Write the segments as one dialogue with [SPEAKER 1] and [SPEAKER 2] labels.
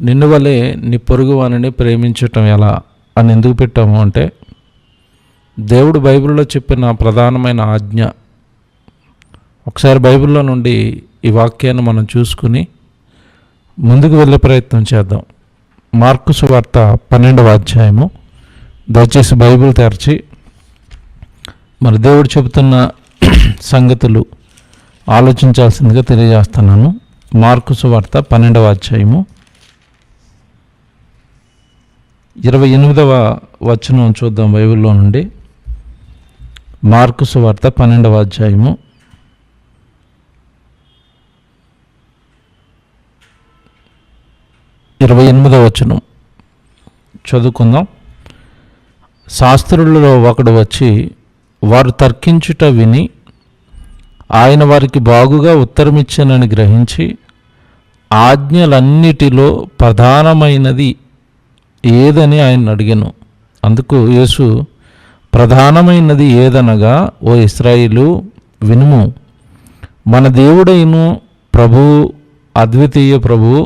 [SPEAKER 1] నిన్ను వలె నీ పొరుగువానిని ప్రేమించటం ఎలా అని ఎందుకు పెట్టాము అంటే, దేవుడు బైబిల్లో చెప్పిన ప్రధానమైన ఆజ్ఞ. ఒకసారి బైబిల్లో నుండి ఈ వాక్యాన్ని మనం చూసుకుని ముందుకు వెళ్ళే ప్రయత్నం చేద్దాం. మార్కు సువార్త 12వ అధ్యాయము. దయచేసి బైబిల్ తెరచి మరి దేవుడు చెబుతున్న సంగతులు ఆలోచించాల్సిందిగా తెలియజేస్తున్నాను. మార్కు సువార్త 12వ అధ్యాయము 28వ వచనం చూద్దాం బైబిల్లో నుండి. మార్కు సువార్త 12వ అధ్యాయము 28వ వచనం చదువుకుందాం. శాస్త్రులలో ఒకడు వచ్చి వారు తర్కించుట విని ఆయన వారికి బాగుగా ఉత్తరమిచ్చానని గ్రహించి, ఆజ్ఞలన్నిటిలో ప్రధానమైనది ఏదని ఆయన అడిగాను. అందుకు యేసు, ప్రధానమైనది ఏదనగా, ఓ ఇశ్రాయేలు వినుము, మన దేవుడైన ప్రభువు, అద్వితీయ ప్రభువు,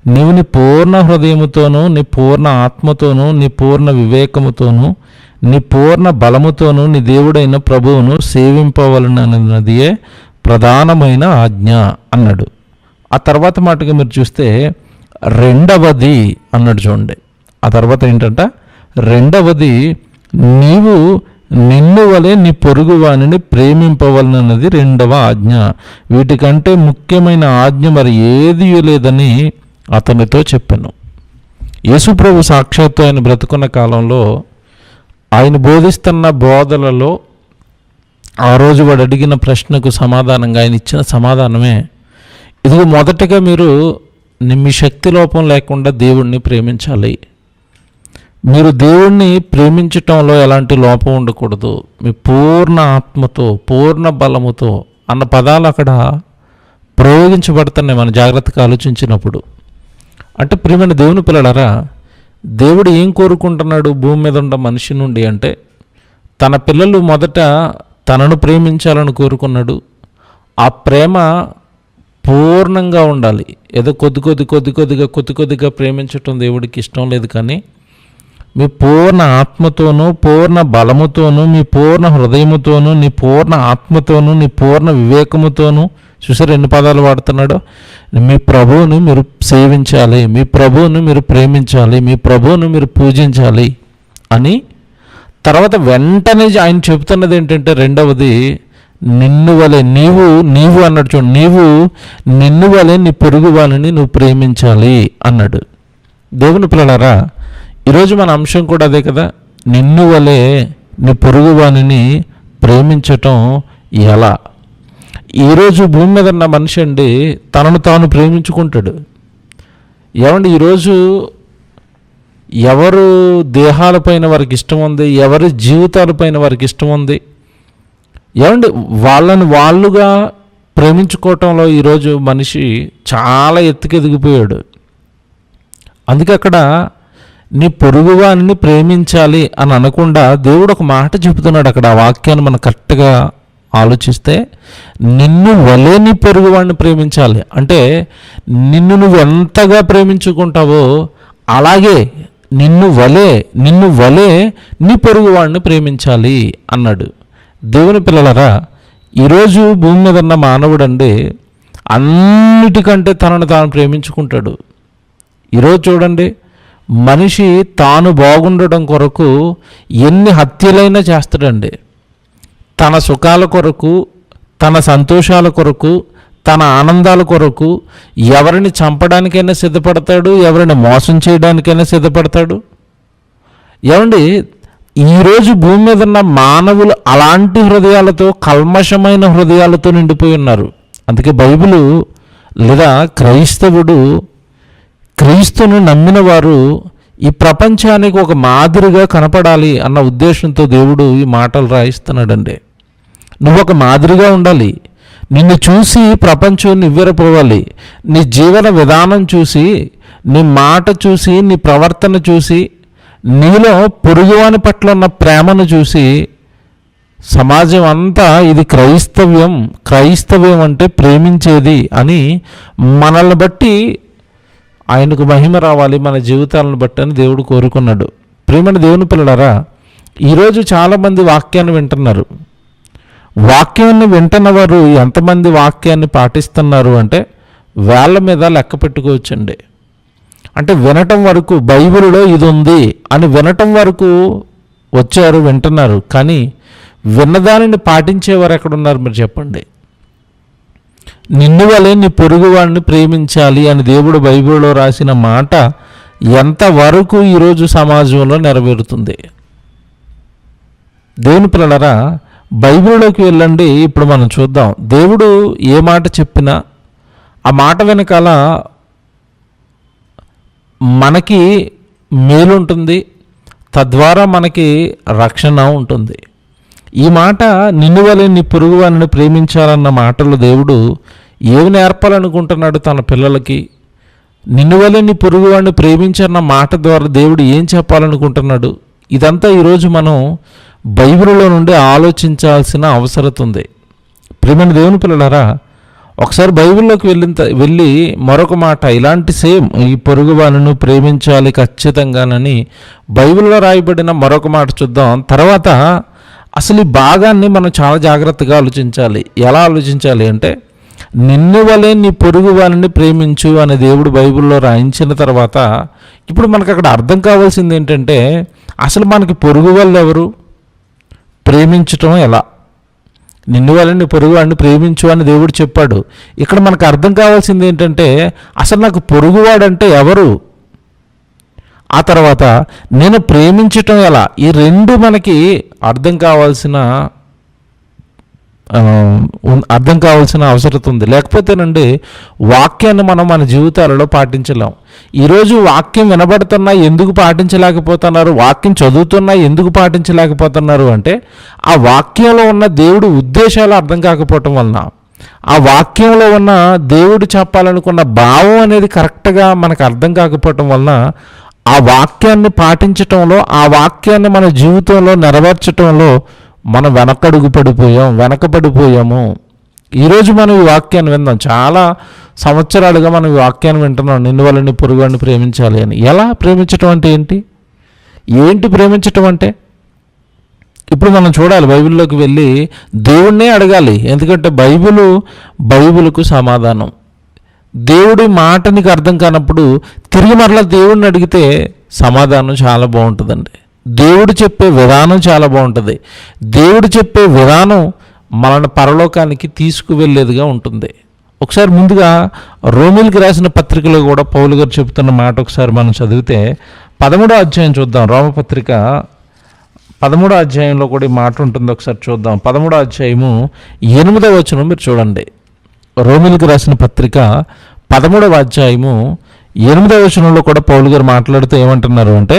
[SPEAKER 1] నీవు నీ పూర్ణ హృదయముతోనూ, నీ పూర్ణ ఆత్మతోనూ, నీ పూర్ణ వివేకముతోనూ, నీ పూర్ణ బలముతోనూ నీ దేవుడైన ప్రభువును సేవింపవలనన్నదియే ప్రధానమైన ఆజ్ఞ అన్నాడు. ఆ తర్వాత మాటగా మీరు చూస్తే రెండవది అన్నాడు. చూడండి, ఆ తర్వాత ఏంటంట, రెండవది నీవు నిన్ను వలె నీ పొరుగు వానిని ప్రేమింపవలనన్నది రెండవ ఆజ్ఞ. వీటికంటే ముఖ్యమైన ఆజ్ఞ మరి ఏదీ లేదని అతనితో చెప్పాను. యేసుప్రభు సాక్షాత్తు ఆయన బ్రతుకున్న కాలంలో ఆయన బోధిస్తున్న బోధలలో ఆ రోజు వాడు అడిగిన ప్రశ్నకు సమాధానంగా ఆయన ఇచ్చిన సమాధానమే, ఇదిగో మొదటగా మీరు మీ శక్తి లోపం లేకుండా దేవుణ్ణి ప్రేమించాలి. మీరు దేవుణ్ణి ప్రేమించటంలో ఎలాంటి లోపం ఉండకూడదు. మీ పూర్ణ ఆత్మతో, పూర్ణ బలముతో అన్న పదాలు అక్కడ ప్రయోగించబడుతున్నాయి మనం జాగ్రత్తగా ఆలోచించినప్పుడు. అంటే ప్రియమైన దేవుని పిల్లలారా, దేవుడు ఏం కోరుకుంటున్నాడు భూమి మీద ఉన్న మనిషి నుండి అంటే, తన పిల్లలు మొదట తనను ప్రేమించాలని కోరుకున్నాడు. ఆ ప్రేమ పూర్ణంగా ఉండాలి. ఏదో కొద్దిగా ప్రేమించటం దేవుడికి ఇష్టం లేదు. కానీ మీ పూర్ణ ఆత్మతోనూ, పూర్ణ బలముతోనూ, మీ పూర్ణ హృదయముతోనూ, నీ పూర్ణ ఆత్మతోనూ, నీ పూర్ణ వివేకముతోనూ, చూసారు ఎన్ని పదాలు వాడుతున్నాడో, మీ ప్రభువుని మీరు సేవించాలి, మీ ప్రభువుని మీరు ప్రేమించాలి, మీ ప్రభువుని మీరు పూజించాలి అని. తర్వాత వెంటనే ఆయన చెబుతున్నది ఏంటంటే, రెండవది నిన్ను వలె నీవు అన్నాడు. చూడండి, నీవు నిన్ను వలె నీ పొరుగు వానిని నువ్వు ప్రేమించాలి అన్నాడు. దేవుని పిల్లలారా, ఈరోజు మన అంశం కూడా అదే కదా. నిన్ను వలె నీ పొరుగు వానిని ప్రేమించటం ఎలా? ఈరోజు భూమి మీద ఉన్న మనిషి అండి తనను తాను ప్రేమించుకుంటాడు. ఏమండి, ఈరోజు ఎవరు దేహాలపైన వారికి ఇష్టం ఉంది, ఎవరి జీవితాలపైన వారికి ఇష్టం ఉంది, ఏమండి వాళ్ళని వాళ్ళుగా ప్రేమించుకోవటంలో ఈరోజు మనిషి చాలా ఎత్తుకెదిగిపోయాడు. అందుకే అక్కడ నీ పొరుగువానిని ప్రేమించాలి అని అనకుండా దేవుడు ఒక మాట చెబుతున్నాడు అక్కడ. ఆ వాక్యాన్ని మనం కరెక్ట్గా ఆలోచిస్తే, నిన్ను వలే నీ పొరుగువాడిని ప్రేమించాలి అంటే, నిన్ను నువ్వు ఎంతగా ప్రేమించుకుంటావో అలాగే నిన్ను వలే నీ పొరుగువాడిని ప్రేమించాలి అన్నాడు. దేవుని పిల్లలారా, ఈరోజు భూమి మీద ఉన్న మానవుడు అండి అన్నిటికంటే తనను తాను ప్రేమించుకుంటాడు. ఈరోజు చూడండి, మనిషి తాను బాగుండడం కొరకు ఎన్ని హత్యలైనా చేస్తాడండి. తన సుఖాల కొరకు, తన సంతోషాల కొరకు, తన ఆనందాల కొరకు ఎవరిని చంపడానికైనా సిద్ధపడతాడు, ఎవరిని మోసం చేయడానికైనా సిద్ధపడతాడు. ఏమండి, ఈరోజు భూమి మీద ఉన్న మానవులు అలాంటి హృదయాలతో, కల్మషమైన హృదయాలతో నిండిపోయి ఉన్నారు. అందుకే బైబిలు లేదా క్రీస్తును నమ్మిన వారు ఈ ప్రపంచానికి ఒక మాదిరిగా కనపడాలి అన్న ఉద్దేశంతో దేవుడు ఈ మాటలు రాయిస్తున్నాడండి. నువ్వు ఒక మాదిరిగా ఉండాలి. నిన్ను చూసి ప్రపంచం నివ్వెరపోవాలి. నీ జీవన విధానం చూసి, నీ మాట చూసి, నీ ప్రవర్తన చూసి, నీలో పొరుగువాని పట్ల ఉన్న ప్రేమను చూసి సమాజం అంతా ఇది క్రైస్తవ్యం అంటే ప్రేమించేది అని మనల్ని బట్టి ఆయనకు మహిమ రావాలి మన జీవితాలను బట్టి అని దేవుడు కోరుకున్నాడు. ప్రియమైన దేవుని పిల్లలారా, ఈరోజు చాలామంది వాక్యాన్ని వింటున్నారు. వాక్యాన్ని వింటున్నవారు ఎంతమంది వాక్యాన్ని పాటిస్తున్నారు అంటే వేళ్ళ మీద లెక్క పెట్టుకోవచ్చండి. అంటే వినటం వరకు బైబిల్లో ఇది ఉంది అని వినటం వరకు వచ్చారు, వింటున్నారు. కానీ విన్నదానిని పాటించేవారు ఎక్కడున్నారు మీరు చెప్పండి? నిన్ను వలె నీ పొరుగువాడిని ప్రేమించాలి అని దేవుడు బైబిల్లో రాసిన మాట ఎంతవరకు ఈరోజు సమాజంలో నెరవేరుతుంది? దేవుని పిల్లలారా, బైబిల్లోకి వెళ్ళండి. ఇప్పుడు మనం చూద్దాం. దేవుడు ఏ మాట చెప్పినా ఆ మాట వెనకాల మనకి మేలుంటుంది, తద్వారా మనకి రక్షణ ఉంటుంది. ఈ మాట నిన్ను వలె నీ పొరుగువారిని ప్రేమించాలన్న మాటలు దేవుడు ఏమి నేర్పాలనుకుంటున్నాడు తన పిల్లలకి? నిన్ను వలె నీ పొరుగువాడిని ప్రేమించన్న మాట ద్వారా దేవుడు ఏం చెప్పాలనుకుంటున్నాడు? ఇదంతా ఈరోజు మనం బైబిల్లో నుండి ఆలోచించాల్సిన అవసరం ఉంది. ప్రియమైన దేవుని పిల్లలారా, ఒకసారి బైబిల్లోకి వెళ్ళి మరొక మాట ఇలాంటి సేమ్ ఈ పొరుగువారిని ప్రేమించాలి ఖచ్చితంగానని బైబిల్లో రాయబడిన మరొక మాట చూద్దాం. తర్వాత అసలు ఈ భాగాన్ని మనం చాలా జాగ్రత్తగా ఆలోచించాలి. ఎలా ఆలోచించాలి అంటే, నిన్ను వలె నీ పొరుగు వారిని ప్రేమించు అని దేవుడు బైబిల్లో రాయించిన తర్వాత ఇప్పుడు మనకు అక్కడ అర్థం కావాల్సింది ఏంటంటే, అసలు మనకి పొరుగు వాళ్ళు ఎవరు, ప్రేమించటం ఎలా? నిన్ను వలె నీ పొరుగు వాడిని ప్రేమించు అని దేవుడు చెప్పాడు. ఇక్కడ మనకు అర్థం కావాల్సింది ఏంటంటే, అసలు నాకు పొరుగువాడంటే ఎవరు, ఆ తర్వాత నేను ప్రేమించటం ఎలా? ఈ రెండు మనకి అర్థం కావాల్సిన అవసరం ఉంది. లేకపోతేనండి వాక్యాన్ని మనం మన జీవితాలలో పాటించలేం. ఈరోజు వాక్యం వినబడుతున్నా ఎందుకు పాటించలేకపోతున్నారు, వాక్యం చదువుతున్నా ఎందుకు పాటించలేకపోతున్నారు అంటే, ఆ వాక్యంలో ఉన్న దేవుడి ఉద్దేశాలు అర్థం కాకపోవటం వలన, ఆ వాక్యంలో ఉన్న దేవుడు చెప్పాలనుకున్న భావం అనేది కరెక్ట్గా మనకు అర్థం కాకపోవటం వలన ఆ వాక్యాన్ని పాటించటంలో, ఆ వాక్యాన్ని మన జీవితంలో నెరవేర్చటంలో మనం వెనకబడిపోయాము. ఈరోజు మనం ఈ వాక్యాన్ని విందాం. చాలా సంవత్సరాలుగా మనం ఈ వాక్యాన్ని వింటున్నాం, నిన్ను వలె నీ పొరుగువాడిని ప్రేమించాలి అని. ఎలా ప్రేమించటం అంటే ఏంటి ప్రేమించటం అంటే? ఇప్పుడు మనం చూడాలి, బైబిల్లోకి వెళ్ళి దేవుణ్ణే అడగాలి. ఎందుకంటే బైబిలుకు సమాధానం. దేవుడి మాట నీకు అర్థం కానప్పుడు తిరిగి మరలా దేవుడిని అడిగితే సమాధానం చాలా బాగుంటుందండి. దేవుడు చెప్పే విధానం చాలా బాగుంటుంది. దేవుడు చెప్పే విధానం మనల్ని పరలోకానికి తీసుకువెళ్ళేదిగా ఉంటుంది. ఒకసారి ముందుగా రోమిలికి రాసిన పత్రికలో కూడా పౌలు గారు చెబుతున్న మాట ఒకసారి మనం చదివితే 13వ అధ్యాయం చూద్దాం. రోమపత్రిక 13వ అధ్యాయంలో కూడా ఈ మాట ఉంటుంది, ఒకసారి చూద్దాం. 13వ అధ్యాయము 8వ వచనం మీరు చూడండి. రోమిలికి రాసిన పత్రిక 13వ అధ్యాయము 8వ వచనంలో కూడా పౌలు గారు మాట్లాడుతూ ఏమంటున్నారు అంటే,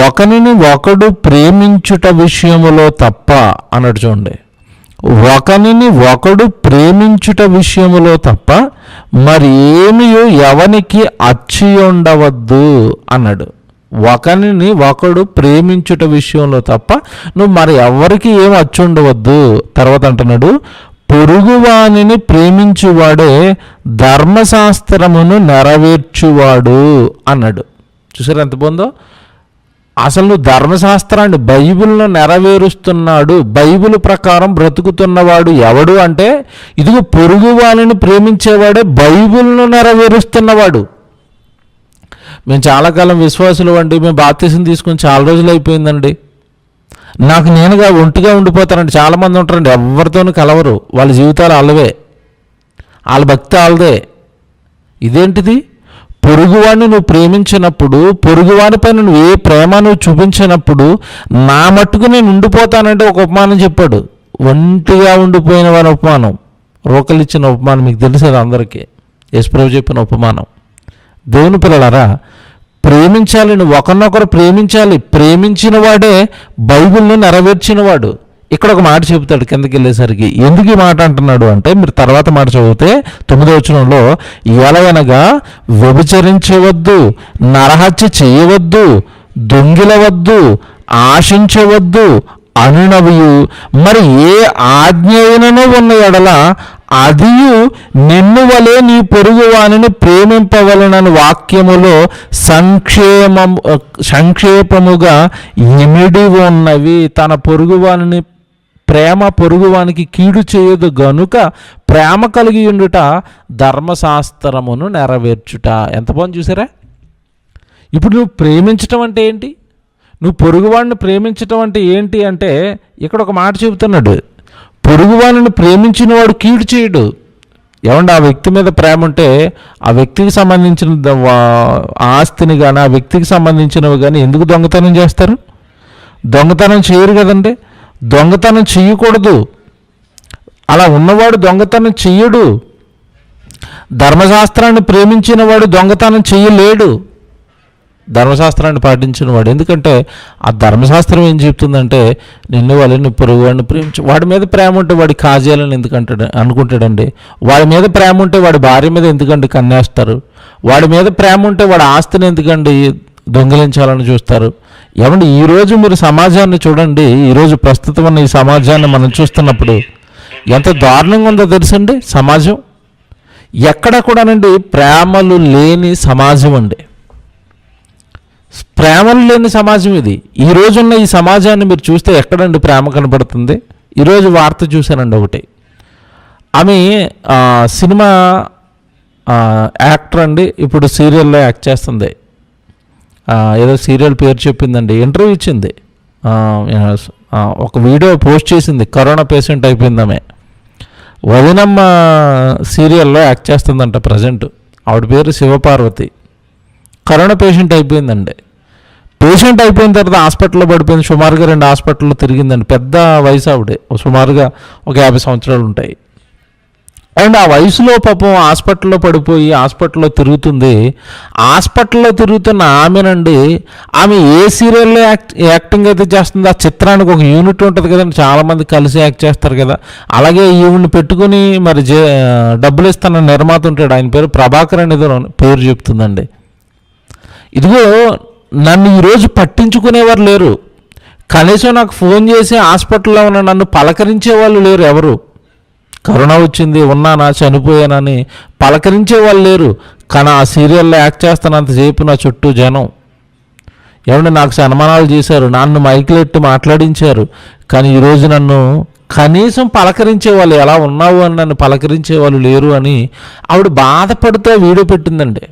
[SPEAKER 1] ఒకనిని ఒకడు ప్రేమించుట విషయములో తప్ప అన్నాడు. చూడండి, ఒకనిని ఒకడు ప్రేమించుట విషయములో తప్ప మరి ఏమీ ఎవనికి అచ్చి ఉండవద్దు అన్నాడు. ఒకనిని ఒకడు ప్రేమించుట విషయంలో తప్ప నువ్వు మరి ఎవరికి ఏమి అచ్చి ఉండవద్దు. తర్వాత అంటున్నాడు, పొరుగువానిని ప్రేమించువాడే ధర్మశాస్త్రమును నెరవేర్చువాడు అన్నాడు. చూసారు ఎంత బాగుందో? అసలు నువ్వు ధర్మశాస్త్రాన్ని, బైబిల్ను నెరవేరుస్తున్నాడు, బైబిల్ ప్రకారం బ్రతుకుతున్నవాడు ఎవడు అంటే, ఇదిగో పొరుగువానిని ప్రేమించేవాడే బైబిల్ను నెరవేరుస్తున్నవాడు. మేము చాలా కాలం విశ్వాసులు అండి, మేము బాప్తిసం తీసుకుని చాలా రోజులు అయిపోయిందండి, నాకు నేనుగా ఒంటిగా ఉండిపోతానండి. చాలామంది ఉంటారండి, ఎవరితోనూ కలవరు, వాళ్ళ జీవితాలు వాళ్ళవే, వాళ్ళ భక్తి వాళ్ళదే. ఇదేంటిది? పొరుగువాడిని నువ్వు ప్రేమించినప్పుడు, పొరుగువాడిపైన నువ్వు ఏ ప్రేమ నువ్వు చూపించినప్పుడు నా మట్టుకు నేను ఉండిపోతానంటే ఒక ఉపమానం చెప్పాడు. ఒంటిగా ఉండిపోయిన వారి ఉపమానం, రోకలిచ్చిన ఉపమానం మీకు తెలిసేది అందరికీ. యేసుప్రభు చెప్పిన ఉపమానం. దేవుని పిల్లలారా, ప్రేమించాలి, నువ్వు ఒకరినొకరు ప్రేమించాలి. ప్రేమించిన వాడే బైబిల్ను నెరవేర్చినవాడు. ఇక్కడ ఒక మాట చెబుతాడు కిందకి వెళ్ళేసరికి. ఎందుకు ఈ మాట అంటున్నాడు అంటే, మీరు తర్వాత మాట చదివితే 9వ వచనంలో, ఎలయనగా వ్యభిచరించవద్దు, నరహత్య చేయవద్దు, దొంగిలవద్దు, ఆశించవద్దు అనునవియు మరి ఏ ఆజ్ఞ అయినను ఉన్న ఎడల అదియు నిన్ను వలె నీ పొరుగు వానిని ప్రేమింపవలనని వాక్యములో సంక్షేపముగా ఇమిడి ఉన్నవి. తన పొరుగువానిని ప్రేమ పొరుగువానికి కీడు చేయదు గనుక ప్రేమ కలిగి ఉండుట ధర్మశాస్త్రమును నెరవేర్చుట. ఎంత బాగుంది చూసారా? ఇప్పుడు నువ్వు ప్రేమించటం అంటే ఏంటి? నువ్వు పొరుగువాడిని ప్రేమించటం అంటే ఏంటి అంటే ఇక్కడ ఒక మాట చెబుతున్నాడు, పొరుగువాడిని ప్రేమించిన వాడు కీడు చేయడు. ఏమంటే ఆ వ్యక్తి మీద ప్రేమ ఉంటే ఆ వ్యక్తికి సంబంధించిన ఆస్తిని కానీ ఆ వ్యక్తికి సంబంధించినవి కానీ ఎందుకు దొంగతనం చేస్తారు? దొంగతనం చేయరు కదండి. దొంగతనం చెయ్యకూడదు. అలా ఉన్నవాడు దొంగతనం చెయ్యడు. ధర్మశాస్త్రాన్ని ప్రేమించిన వాడు దొంగతనం చెయ్యలేడు, ధర్మశాస్త్రాన్ని పాటించిన వాడు. ఎందుకంటే ఆ ధర్మశాస్త్రం ఏం చెప్తుందంటే నిన్ను వాళ్ళని పొరుగువాడిని ప్రేమించు. వాడి మీద ప్రేమ ఉంటే వాడి కాజేయాలని ఎందుకంటాడు అనుకుంటాడండి. వాడి మీద ప్రేమ ఉంటే వాడి భార్య మీద ఎందుకండి కన్నేస్తారు? వాడి మీద ప్రేమ ఉంటే వాడి ఆస్తిని ఎందుకండి దొంగిలించాలని చూస్తారు? ఏమండి ఈరోజు మీరు సమాజాన్ని చూడండి. ఈరోజు ప్రస్తుతం ఉన్న ఈ సమాజాన్ని మనం చూస్తున్నప్పుడు ఎంత దారుణంగా ఉందో తెలుసండి. సమాజం ఎక్కడ కూడానండి ప్రేమలు లేని సమాజం అండి. ప్రేమలు లేని సమాజం ఇది. ఈరోజున్న ఈ సమాజాన్ని మీరు చూస్తే ఎక్కడండి ప్రేమ కనపడుతుంది? ఈరోజు వార్త చూశానండి ఒకటి. ఆమె సినిమా యాక్టర్ అండి, ఇప్పుడు సీరియల్లో యాక్ట్ చేస్తుంది. ఏదో సీరియల్ పేరు చెప్పిందండి, ఇంటర్వ్యూ ఇచ్చింది, ఒక వీడియో పోస్ట్ చేసింది. కరోనా పేషెంట్ అయిపోయింది ఆమె. వదినమ్మ సీరియల్లో యాక్ట్ చేస్తుందంట ప్రజెంట్. ఆవిడ పేరు శివపార్వతి. కరోనా పేషెంట్ అయిపోయిందండి. పేషెంట్ అయిపోయిన తర్వాత హాస్పిటల్లో పడిపోయింది. సుమారుగా 2 హాస్పిటల్లో తిరిగిందండి. పెద్ద వయసు ఆవిడే, సుమారుగా ఒక 50 సంవత్సరాలు ఉంటాయి. అండ్ ఆ వయసులో పాపం హాస్పిటల్లో పడిపోయి హాస్పిటల్లో తిరుగుతుంది. హాస్పిటల్లో తిరుగుతున్న ఆమెనండి, ఆమె ఏ సీరియల్లో యాక్టింగ్ అయితే చేస్తుందో ఆ చిత్రానికి ఒక యూనిట్ ఉంటుంది కదండి, చాలామంది కలిసి యాక్ట్ చేస్తారు కదా. అలాగే ఈవిడ్ని పెట్టుకుని మరి డబ్బులు ఇస్తున్న నిర్మాత ఉంటాడు, ఆయన పేరు ప్రభాకర్ అనేది పేరు చెప్తుందండి. ఇదిగో నన్ను ఈరోజు పట్టించుకునేవారు లేరు. కనీసం నాకు ఫోన్ చేసి హాస్పిటల్లో ఉన్న నన్ను పలకరించే వాళ్ళు లేరు. ఎవరు కరోనా వచ్చింది, ఉన్నానా, చనిపోయానని పలకరించే వాళ్ళు లేరు. కానీ ఆ సీరియల్లో యాక్ట్ చేస్తానంతసేపు నా చుట్టూ జనం. ఏమంటే నాకు సన్మానాలు చేశారు, నన్ను మైకులెట్టి మాట్లాడించారు. కానీ ఈరోజు నన్ను కనీసం పలకరించే వాళ్ళు, ఎలా ఉన్నావు అని నన్ను పలకరించే వాళ్ళు లేరు అని ఆవిడ బాధపడుతూ వీడియో పెట్టిందండి.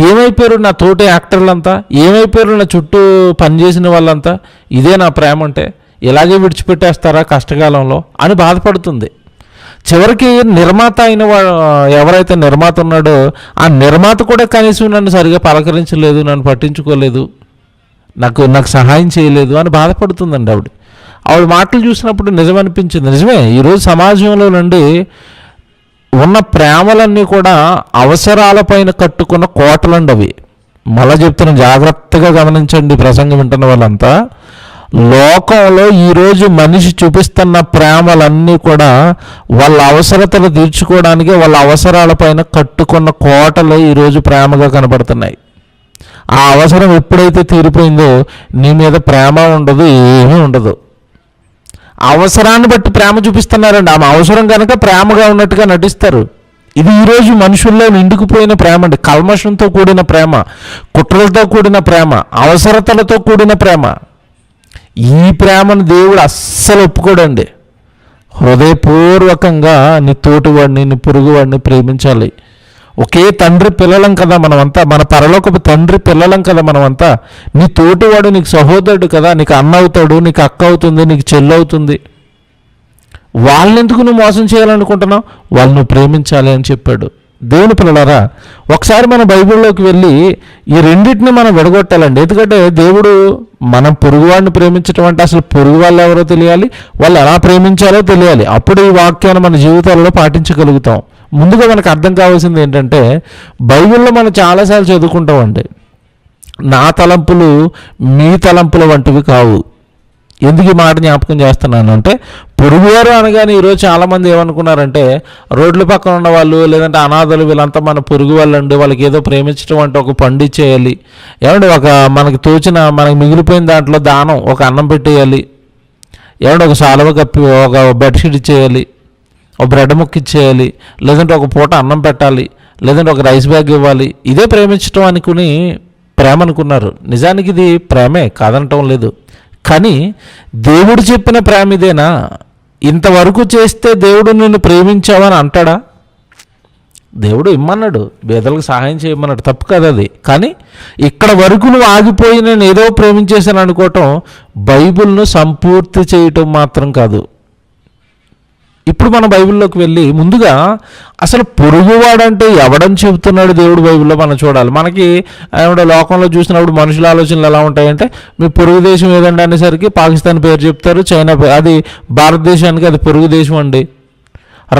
[SPEAKER 1] ఏమైపోయారు నా తోటి యాక్టర్లంతా? ఏమైపోయారు నా చుట్టూ పనిచేసిన వాళ్ళంతా? ఇదే నా ప్రేమ అంటే? ఇలాగే విడిచిపెట్టేస్తారా కష్టకాలంలో అని బాధపడుతుంది. చివరికి నిర్మాత అయిన ఎవరైతే నిర్మాత ఉన్నాడో ఆ నిర్మాత కూడా కనీసం నన్ను సరిగా పలకరించలేదు, నన్ను పట్టించుకోలేదు, నాకు సహాయం చేయలేదు అని బాధపడుతుందండి ఆవిడ మాటలు చూసినప్పుడు నిజమనిపించింది. నిజమే, ఈరోజు సమాజంలో నుండి ఉన్న ప్రేమలన్నీ కూడా అవసరాలపైన కట్టుకున్న కోటలండి అవి. మళ్ళా చెప్తున్నాను, జాగ్రత్తగా గమనించండి ప్రసంగం వింటున్న వాళ్ళంతా. లోకంలో ఈరోజు మనిషి చూపిస్తున్న ప్రేమలన్నీ కూడా వాళ్ళ అవసరతలు తీర్చుకోవడానికి వాళ్ళ అవసరాలపైన కట్టుకున్న కోటలు ఈరోజు ప్రేమగా కనపడుతున్నాయి. ఆ అవసరం ఎప్పుడైతే తీరిపోయిందో నీ మీద ప్రేమ ఉండదు, ఏమీ ఉండదు. అవసరాన్ని బట్టి ప్రేమ చూపిస్తున్నారండి. ఆమె అవసరం కనుక ప్రేమగా ఉన్నట్టుగా నటిస్తారు. ఇది ఈరోజు మనుషుల్లో నిండుకుపోయిన ప్రేమ అండి. కల్మషంతో కూడిన ప్రేమ, కుట్రలతో కూడిన ప్రేమ, అవసరతలతో కూడిన ప్రేమ. ఈ ప్రేమను దేవుడు అస్సలు ఒప్పుకోడండి. హృదయపూర్వకంగా నీ తోటివాడిని, నీ పొరుగువాడిని ప్రేమించాలి. ఒకే తండ్రి పిల్లలం కదా మనమంతా, మన పరలోకపు తండ్రి పిల్లలం కదా మనమంతా. నీ తోటివాడు నీకు సహోదరుడు కదా, నీకు అన్న అవుతాడు, నీకు అక్క అవుతుంది, నీకు చెల్లి అవుతుంది. వాళ్ళెందుకు నువ్వు మోసం చేయాలనుకుంటున్నావు? వాళ్ళు నువ్వు ప్రేమించాలి అని చెప్పాడు. దేవుని పిల్లలారా, ఒకసారి మన బైబిల్లోకి వెళ్ళి ఈ రెండింటిని మనం విడగొట్టాలండి. ఎందుకంటే దేవుడు మనం పొరుగువాడిని ప్రేమించడం అంటే అసలు పొరుగు వాళ్ళు ఎవరో తెలియాలి, వాళ్ళు ఎలా ప్రేమించాలో తెలియాలి. అప్పుడు ఈ వాక్యాన్ని మన జీవితాలలో పాటించగలుగుతాం. ముందుగా మనకు అర్థం కావాల్సింది ఏంటంటే, బైబిల్లో మనం చాలాసార్లు చదువుకుంటామండి, నా తలంపులు మీ తలంపుల వంటివి కావు. ఎందుకు ఈ మాట జ్ఞాపకం చేస్తున్నాను అంటే, పొరుగువారు అనగానే ఈరోజు చాలామంది ఏమనుకున్నారంటే రోడ్ల పక్కన ఉన్న వాళ్ళు లేదంటే అనాథలు వీళ్ళంతా మన పొరుగు వాళ్ళు అండి, వాళ్ళకి ఏదో ప్రేమించడం అంటే ఒక పండు ఇచ్చేయాలి, ఏమంటే ఒక మనకి తోచిన మనకి మిగిలిపోయిన దాంట్లో దానం ఒక అన్నం పెట్టేయాలి, ఏమంటే ఒక సాలువ కప్పి ఒక బెడ్షీట్ ఇచ్చేయాలి, ఒక బ్రెడ్ ముక్క ఇచ్చేయాలి, లేదంటే ఒక పూట అన్నం పెట్టాలి, లేదంటే ఒక రైస్ బ్యాగ్ ఇవ్వాలి, ఇదే ప్రేమించడం అనుకుని ప్రేమ అనుకున్నారు. నిజానికి ఇది ప్రేమే, కాదనటం లేదు. కానీ దేవుడు చెప్పిన ప్రేమ ఇదేనా? ఇంతవరకు చేస్తే దేవుడు నిన్ను ప్రేమించావని అంటాడా? దేవుడు ఇమ్మన్నాడు, పేదలకు సహాయం చేయమన్నాడు, తప్పు కదా అది. కానీ ఇక్కడ వరకు నువ్వు ఆగిపోయి నేను ఏదో ప్రేమించేశాను అనుకోవటం బైబిల్ను సంపూర్తి చేయటం మాత్రం కాదు. ఇప్పుడు మన బైబిల్లోకి వెళ్ళి ముందుగా అసలు పొరుగువాడంటే ఎవడని చెబుతున్నాడు దేవుడు బైబిల్లో మనం చూడాలి. మనకి లోకంలో చూసినప్పుడు మనుషుల ఆలోచనలు ఎలా ఉంటాయంటే, మీ పొరుగు దేశం ఏదండి అనేసరికి పాకిస్తాన్ పేరు చెప్తారు, చైనా పేరు. అది భారతదేశానికి అది పొరుగు దేశం అండి.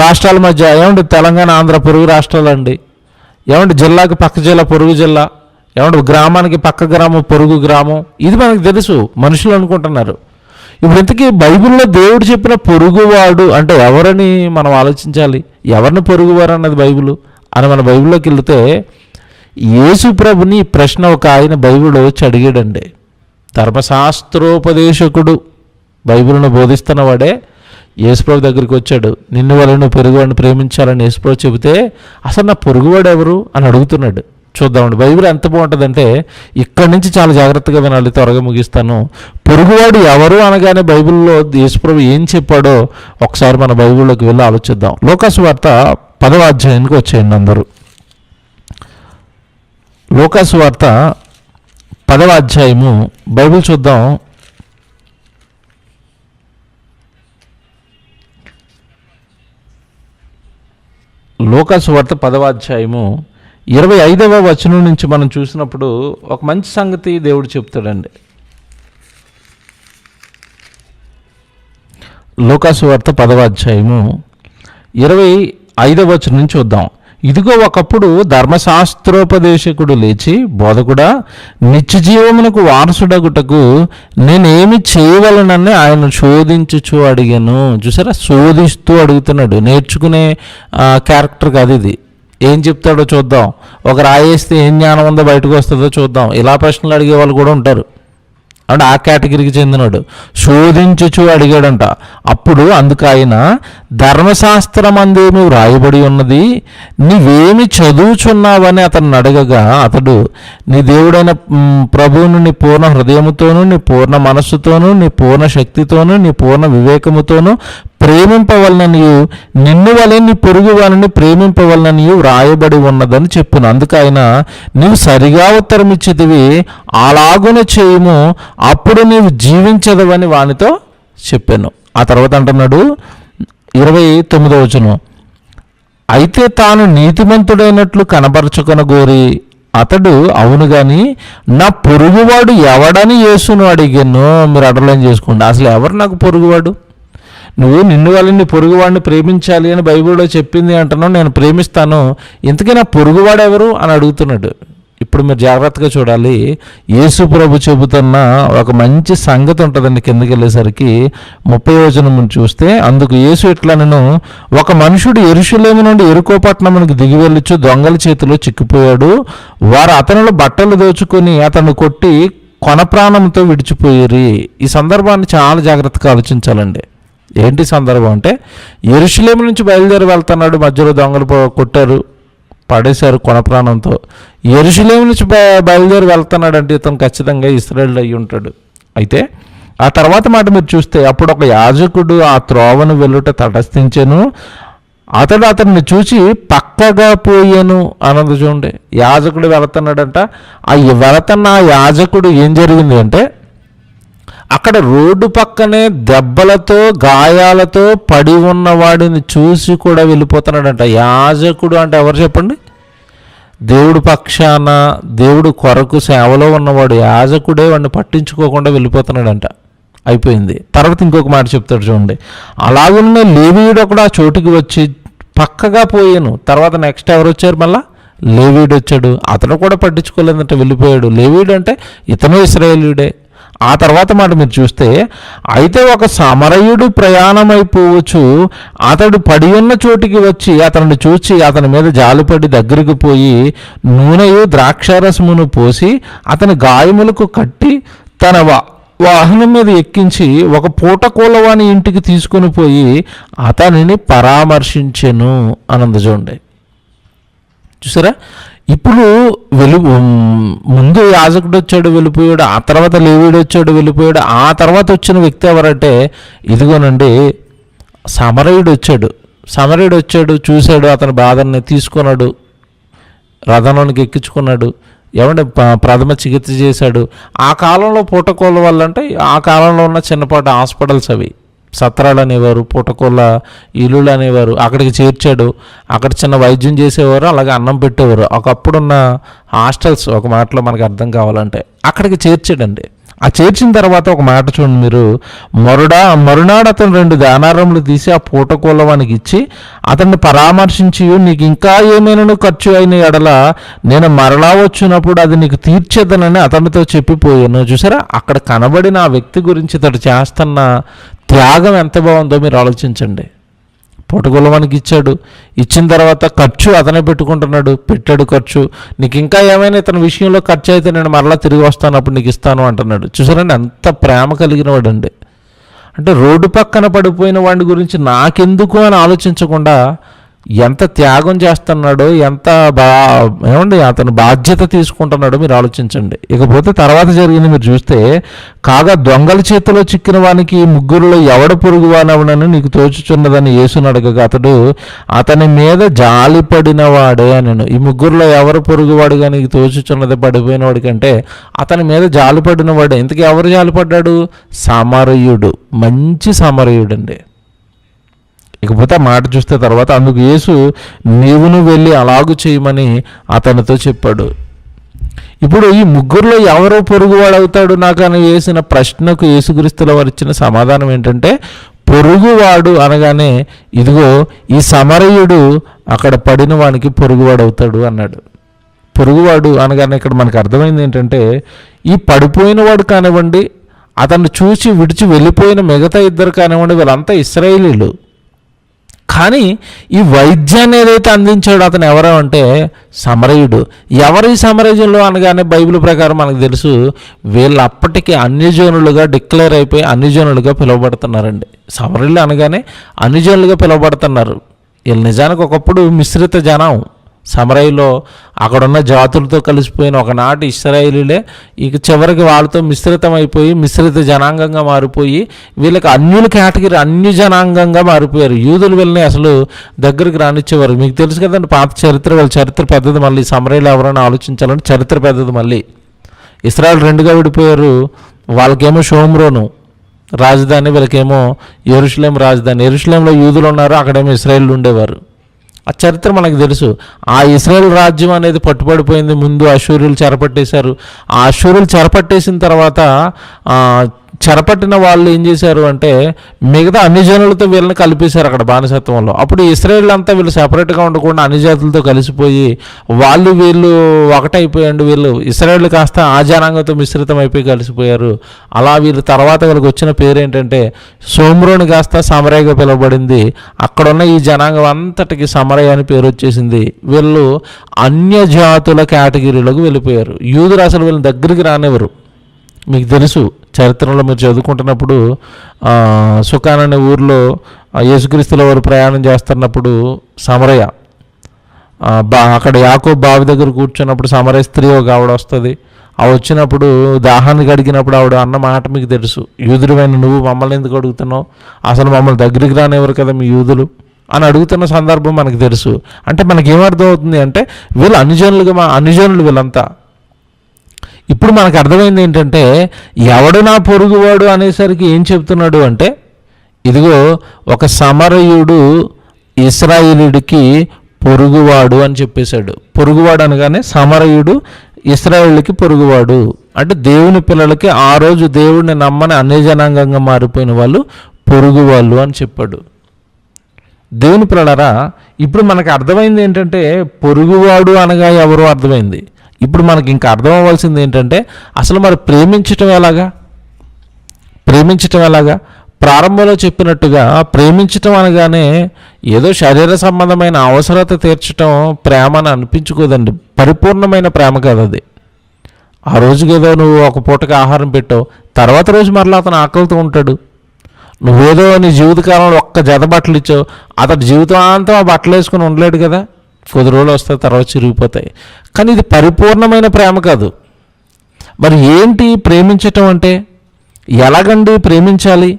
[SPEAKER 1] రాష్ట్రాల మధ్య ఏమంటే తెలంగాణ ఆంధ్ర పొరుగు రాష్ట్రాలు అండి. ఏమంటే జిల్లాకి పక్క జిల్లా పొరుగు జిల్లా, ఏమంటే గ్రామానికి పక్క గ్రామం పొరుగు గ్రామం. ఇది మనకు తెలుసు, మనుషులు అనుకుంటున్నారు. ఇప్పుడు ఇంతకీ బైబిల్లో దేవుడు చెప్పిన పొరుగువాడు అంటే ఎవరని మనం ఆలోచించాలి. ఎవరిని పొరుగువారు అన్నది బైబిల్ అని మన బైబిల్లోకి వెళితే యేసు ప్రభుని ఈ ప్రశ్న ఒక ఆయన బైబిల్లో వచ్చి అడిగాడండి. ధర్మశాస్త్రోపదేశకుడు, బైబిల్ను బోధిస్తున్నవాడే యేసుప్రభు దగ్గరికి వచ్చాడు. నిన్ను వల్ల నువ్వు పొరుగువాడిని ప్రేమించాలని యేసుప్రభు చెబితే అసలు నా పొరుగువాడు ఎవరు అని అడుగుతున్నాడు. చూద్దామండి బైబిల్ ఎంత బాగుంటుందంటే, ఇక్కడి నుంచి చాలా జాగ్రత్తగా వినాలి, త్వరగా ముగిస్తాను. పొరుగువాడు ఎవరు అనగానే బైబిల్లో యేసుప్రభు ఏం చెప్పాడో ఒకసారి మన బైబిల్లోకి వెళ్ళి ఆలోచిద్దాం. లూకాసు వార్త 10వ అధ్యాయానికి వచ్చేయండి అందరూ. లూకాసు వార్త 10వ అధ్యాయము బైబిల్ చూద్దాం. లూకాసు వార్త 10వ అధ్యాయము 25వ వచనం నుంచి మనం చూసినప్పుడు ఒక మంచి సంగతి దేవుడు చెప్తాడండి. లూకాసు వార్త 10వ అధ్యాయము 25వ వచనం నుంచి చూద్దాం. ఇదిగో ఒకప్పుడు ధర్మశాస్త్రోపదేశకుడు లేచి, బోధకుడా, నిత్య జీవమునకు వారసుడగుటకు నేనేమి చేయవలనని ఆయన శోధించుచు అడిగాను. చూసారా, శోధిస్తూ అడుగుతున్నాడు. నేర్చుకునే క్యారెక్టర్ కాదు ఇది. ఏం చెప్తాడో చూద్దాం. ఒక రాయేస్తే ఏం జ్ఞానం ఉందో బయటకు వస్తుందో చూద్దాం. ఇలా ప్రశ్నలు అడిగే వాళ్ళు కూడా ఉంటారు. అంటే ఆ కేటగిరీకి చెందినవాడు శోధించుచు అడిగాడంట. అప్పుడు అందుకు ఆయన, ధర్మశాస్త్రం అందేమి వ్రాయబడి ఉన్నది, నీవేమి చదువుచున్నావని అతన్ని అడగగా, అతడు, నీ దేవుడైన ప్రభువును నీ పూర్ణ హృదయముతోనూ, నీ పూర్ణ మనస్సుతోనూ, నీ పూర్ణ శక్తితోనూ, నీ పూర్ణ వివేకముతోనూ ప్రేమింపవలననియు, నిన్ను వలె నీ పొరుగు వారిని ప్రేమింపవలననియు వ్రాయబడి ఉన్నదని చెప్పును. అందుకు ఆయన, నీవు సరిగా ఉత్తరం ఇచ్చితివి, అలాగున చేయుము, అప్పుడు నీవు జీవించదవని వానితో చెప్పాను. ఆ తర్వాత అంటున్నాడు 29వ వచనం, అయితే తాను నీతిమంతుడైనట్లు కనబరచుకొనగోరి అతడు, అవును గాని నా పొరుగువాడు ఎవడని యేసును అడిగాను. మీరు అండర్లైన్ చేసుకోండి. అసలు ఎవరు నాకు పొరుగువాడు? నువ్వు నిన్ను వల్ల నీ పొరుగువాడిని ప్రేమించాలి అని బైబిల్లో చెప్పింది అంటున్నావు, నేను ప్రేమిస్తాను, ఇంతకీ నా పొరుగువాడు ఎవరు అని అడుగుతున్నాడు. ఇప్పుడు మీరు జాగ్రత్తగా చూడాలి. యేసు ప్రభు చెబుతున్న ఒక మంచి సంగతి ఉంటుందండి. కిందకి వెళ్ళేసరికి 30వ వచనం చూస్తే, అందుకు యేసు ఇట్లా, నేను ఒక మనుషుడు యెరూషలేము నుండి యెరికో పట్టణమునకు దిగి వెళ్ళొచ్చు దొంగల చేతిలో చిక్కిపోయాడు. వారు అతనిలో బట్టలు దోచుకొని అతను కొట్టి కొన ప్రాణంతో విడిచిపోయారు. ఈ సందర్భాన్ని చాలా జాగ్రత్తగా ఆలోచించాలండి. ఏంటి సందర్భం అంటే, యెరూషలేము నుంచి బయలుదేరి వెళ్తున్నాడు, మధ్యలో దొంగలు కొట్టారు, పడేశారు కొన ప్రాణంతో. యెరూషలేము నుంచి బయలుదేరి వెళ్తున్నాడు అంటే ఇతను ఖచ్చితంగా ఇశ్రాయేలు అయి ఉంటాడు. అయితే ఆ తర్వాత మాట మీరు చూస్తే, అప్పుడు ఒక యాజకుడు ఆ త్రోవను వెళ్ళుట తటస్థించెను, అతడు అతన్ని చూసి పక్కగా పోయాను అన్నది. చూడండి, యాజకుడు వెళుతున్నాడంట. ఆ వెళుతున్న యాజకుడు ఏం జరిగింది అంటే, అక్కడ రోడ్డు పక్కనే దెబ్బలతో గాయాలతో పడి ఉన్నవాడిని చూసి కూడా వెళ్ళిపోతున్నాడంట. యాజకుడు అంటే ఎవరు చెప్పండి? దేవుడు పక్షాన, దేవుడు కొరకు సేవలో ఉన్నవాడు యాజకుడే వాడిని పట్టించుకోకుండా వెళ్ళిపోతున్నాడంట. అయిపోయింది. తర్వాత ఇంకొక మాట చెప్తాడు చూడండి, అలాగున్న లేవీయుడు ఒకడు ఆ చోటుకి వచ్చి పక్కగా పోయాను. తర్వాత నెక్స్ట్ ఎవరు వచ్చారు? మళ్ళా లేవీయుడు వచ్చాడు. అతను కూడా పట్టించుకోలేదంటే వెళ్ళిపోయాడు. లేవీయుడు అంటే ఇతను ఇశ్రాయేలీయుడే. ఆ తర్వాత మాట మీరు చూస్తే, అయితే ఒక సమరయుడు ప్రయాణమైపోవచ్చు, అతడు పడి ఉన్న చోటికి వచ్చి అతన్ని చూచి అతని మీద జాలిపడి దగ్గరికి పోయి నూనెయు ద్రాక్షారసమును పోసి అతని గాయములకు కట్టి తన వాహనం మీద ఎక్కించి ఒక పూటకోలవాని ఇంటికి తీసుకొని పోయి అతనిని పరామర్శించెను అనంద చూడండి. చూసారా, ఇప్పుడు ముందు యాజకుడు వచ్చాడు వెళ్ళిపోయాడు, ఆ తర్వాత లేవీయుడు వచ్చాడు వెళ్ళిపోయాడు, ఆ తర్వాత వచ్చిన వ్యక్తి ఎవరంటే ఇదిగోనండి సమరయుడు వచ్చాడు, చూశాడు, అతని బాధని తీసుకున్నాడు, రథంలోనికి ఎక్కించుకున్నాడు, ఏమంటే ప్రథమ చికిత్స చేశాడు. ఆ కాలంలో పూటకోళ్ళ వల్ల అంటే ఆ కాలంలో ఉన్న చిన్నపాటి హాస్పిటల్స్ అవి సత్రాలు అనేవారు, పూటకోళ్ళ ఇల్లులు అనేవారు, అక్కడికి చేర్చాడు. అక్కడ చిన్న వైద్యం చేసేవారు, అలాగే అన్నం పెట్టేవారు. ఒకప్పుడున్న హాస్టల్స్ ఒక మాటలో మనకు అర్థం కావాలంటే అక్కడికి చేర్చాడండి. ఆ చేర్చిన తర్వాత ఒక మాట చూడండి మీరు, మరునాడు అతను 2 దానారములు తీసి ఆ పూటకోళ్ళవానికి ఇచ్చి అతన్ని పరామర్శించి, నీకు ఇంకా ఏమైనా ఖర్చు అయిన ఎడల నేను మరలా వచ్చినప్పుడు అది నీకు తీర్చేదనని అతనితో చెప్పిపోయాను. చూసారా, అక్కడ కనబడిన ఆ వ్యక్తి గురించి ఇతడు చేస్తున్న త్యాగం ఎంత బాగుందో మీరు ఆలోచించండి. పూటకోళ్ళవానికి ఇచ్చిన తర్వాత ఖర్చు అతనే పెట్టాడు ఖర్చు. నీకు ఇంకా ఏమైనా ఇతని విషయంలో ఖర్చు అయితే నేను మరలా తిరిగి వస్తాను, అప్పుడు నీకు ఇస్తాను అంటున్నాడు. చూసారండి, అంత ప్రేమ కలిగిన వాడండి. అంటే రోడ్డు పక్కన పడిపోయిన వాడి గురించి నాకెందుకు అని ఆలోచించకుండా ఎంత త్యాగం చేస్తున్నాడో, ఏమండి అతను బాధ్యత తీసుకుంటున్నాడో మీరు ఆలోచించండి. ఇకపోతే తర్వాత జరిగింది మీరు చూస్తే, కాగా దొంగల చేతిలో చిక్కిన వానికి 3లో ఎవడ పొరుగు వానవనని నీకు తోచుచున్నదని యేసును అడగగా అతని మీద జాలిపడిన వాడే అని. ఈ 3లో ఎవరు పొరుగువాడుగా నీకు తోచుచున్నది పడిపోయిన వాడి కంటే అతని మీద జాలిపడిన వాడే. ఇంతకీ ఎవరు జాలిపడ్డాడు? సమరయుడు, మంచి సమరయుడు అండి. ఇకపోతే ఆ మాట చూస్తే తర్వాత అందుకు యేసు నీవును వెళ్ళి అలాగు చేయమని అతనితో చెప్పాడు. ఇప్పుడు ఈ 3లో ఎవరో పొరుగువాడు నాకు అని వేసిన ప్రశ్నకు యేసుక్రీస్తుల వారు ఇచ్చిన సమాధానం ఏంటంటే, పొరుగువాడు అనగానే ఇదిగో ఈ సమరయుడు అక్కడ పడిన వానికి పొరుగువాడు అవుతాడు అన్నాడు. పొరుగువాడు అనగానే ఇక్కడ మనకు అర్థమైంది ఏంటంటే, ఈ పడిపోయిన వాడు కానివ్వండి, అతన్ని చూసి విడిచి వెళ్ళిపోయిన మిగతా 2 కానివ్వండి, వీళ్ళంతా ఇశ్రాయేలీలు. కానీ ఈ వైద్యాన్ని ఏదైతే అందించాడో అతను ఎవరు అంటే సమరయుడు. ఎవరు ఈ సమరయులు అనగానే బైబిల్ ప్రకారం మనకు తెలుసు, వీళ్ళు అప్పటికి అన్యజనులుగా డిక్లేర్ అయిపోయి అన్యజనులుగా పిలువబడుతున్నారండి. సమరయులు అనగానే అన్యజనులుగా పిలువబడుతున్నారు. వీళ్ళు నిజానికి ఒకప్పుడు మిశ్రిత జనం. సమరయులో అక్కడున్న జాతులతో కలిసిపోయిన ఒకనాటి ఇశ్రాయేలీలే ఇక చివరికి వాళ్ళతో మిశ్రితమైపోయి మిశ్రిత జనాంగంగా మారిపోయి వీళ్ళకి అన్యుల కేటగిరీ అన్య జనాంగంగా మారిపోయారు. యూదులు వీళ్ళని అసలు దగ్గరికి రానిచ్చేవారు. మీకు తెలుసు కదండి పాత చరిత్ర, వీళ్ళ చరిత్ర పెద్దది. మళ్ళీ సమరయులు ఎవరైనా ఆలోచించాలంటే చరిత్ర పెద్దది. మళ్ళీ ఇశ్రాయేల్ 2గా విడిపోయారు. వాళ్ళకేమో షోమ్రోను రాజధాని, వీళ్ళకేమో యెరూషలేం రాజధాని. యెరూషలేంలో యూదులు ఉన్నారు, అక్కడేమో ఇశ్రాయేలు ఉండేవారు. ఆ చరిత్ర మనకు తెలుసు. ఆ ఇశ్రాయేల్ రాజ్యం అనేది పట్టుబడిపోయింది. ముందు అష్షూరీయులు చెరపట్టేశారు. ఆ అష్షూరీయులు చెరపట్టేసిన తర్వాత చెరపట్టిన వాళ్ళు ఏం చేశారు అంటే మిగతా అన్ని జనులతో వీళ్ళని కలిపేశారు అక్కడ బానిసత్వంలో. అప్పుడు ఇశ్రాయేల్ అంతా వీళ్ళు సెపరేట్గా ఉండకుండా అన్ని జాతులతో కలిసిపోయి వీళ్ళు ఒకటైపోయాడు. వీళ్ళు ఇశ్రాయేల్ కాస్త ఆ జనాంగంతో మిశ్రితం అయిపోయి కలిసిపోయారు. అలా వీళ్ళు తర్వాత వీళ్ళకి వచ్చిన పేరు ఏంటంటే షోమ్రోను కాస్త సమరయగా పిలువబడింది. అక్కడున్న ఈ జనాంగం అంతటికి సమరయ అని పేరు వచ్చేసింది. వీళ్ళు అన్య జాతుల కేటగిరీలోకి వెళ్ళిపోయారు. యూదులు అసలు వీళ్ళని దగ్గరికి రానివ్వరు. మీకు తెలుసు చరిత్రలో మీరు చదువుకుంటున్నప్పుడు సుకాన్ అనే ఊరిలో యేసుక్రీస్తుల వారు ప్రయాణం చేస్తున్నప్పుడు సమరయ అక్కడ యాకోబు బావి దగ్గర కూర్చున్నప్పుడు సమరయ స్త్రీ ఒక ఆవిడ వస్తుంది. ఆ వచ్చినప్పుడు దాహాన్ని గడిగినప్పుడు ఆవిడ అన్న మాట మీకు తెలుసు, యూదుడివైన నువ్వు మమ్మల్ని ఎందుకు అడుగుతున్నావు, అసలు మమ్మల్ని దగ్గరికి రానివ్వరు కదా మీ యూదులు అని అడుగుతున్న సందర్భం మనకు తెలుసు. అంటే మనకేమర్థం అవుతుంది అంటే వీళ్ళు అన్యజనులు వీళ్ళంతా. ఇప్పుడు మనకు అర్థమైంది ఏంటంటే ఎవడు నా పొరుగువాడు అనేసరికి ఏం చెప్తున్నాడు అంటే ఇదిగో ఒక సమరయుడు ఇశ్రాయేలుడికి పొరుగువాడు అని చెప్పేశాడు. పొరుగువాడు అనగానే సమరయుడు ఇశ్రాయేలుకి పొరుగువాడు అంటే దేవుని పిల్లలకి ఆ రోజు దేవుడిని నమ్మని అన్య జనాంగంగా మారిపోయిన వాళ్ళు పొరుగు వాళ్ళు అని చెప్పాడు. దేవుని పిల్లలారా, ఇప్పుడు మనకు అర్థమైంది ఏంటంటే పొరుగువాడు అనగా ఎవరో అర్థమైంది. ఇప్పుడు మనకి ఇంకా అర్థం అవ్వాల్సింది ఏంటంటే అసలు మరి ప్రేమించటం ఎలాగా? ప్రారంభంలో చెప్పినట్టుగా ప్రేమించటం అనగానే ఏదో శరీర సంబంధమైన అవసరత తీర్చటం ప్రేమ అని అనిపించుకోదండి. పరిపూర్ణమైన ప్రేమ కాదు అది. ఆ రోజుకి ఏదో నువ్వు ఒక పూటకి ఆహారం పెట్టావు, తర్వాత రోజు మరలా అతను ఆకలితో ఉంటాడు. నువ్వేదో నీ జీవితకాలంలో ఒక్క జత బట్టలు ఇచ్చావు, అతడు జీవితాంతం ఆ బట్టలు వేసుకుని ఉండలేడు కదా. కొద్ది రోజులు వస్తాయి, తర్వాత చిరిగిపోతాయి. కానీ ఇది పరిపూర్ణమైన ప్రేమ కాదు. మరి ఏంటి ప్రేమించటం అంటే? ఎలాగండి ప్రేమించాలి?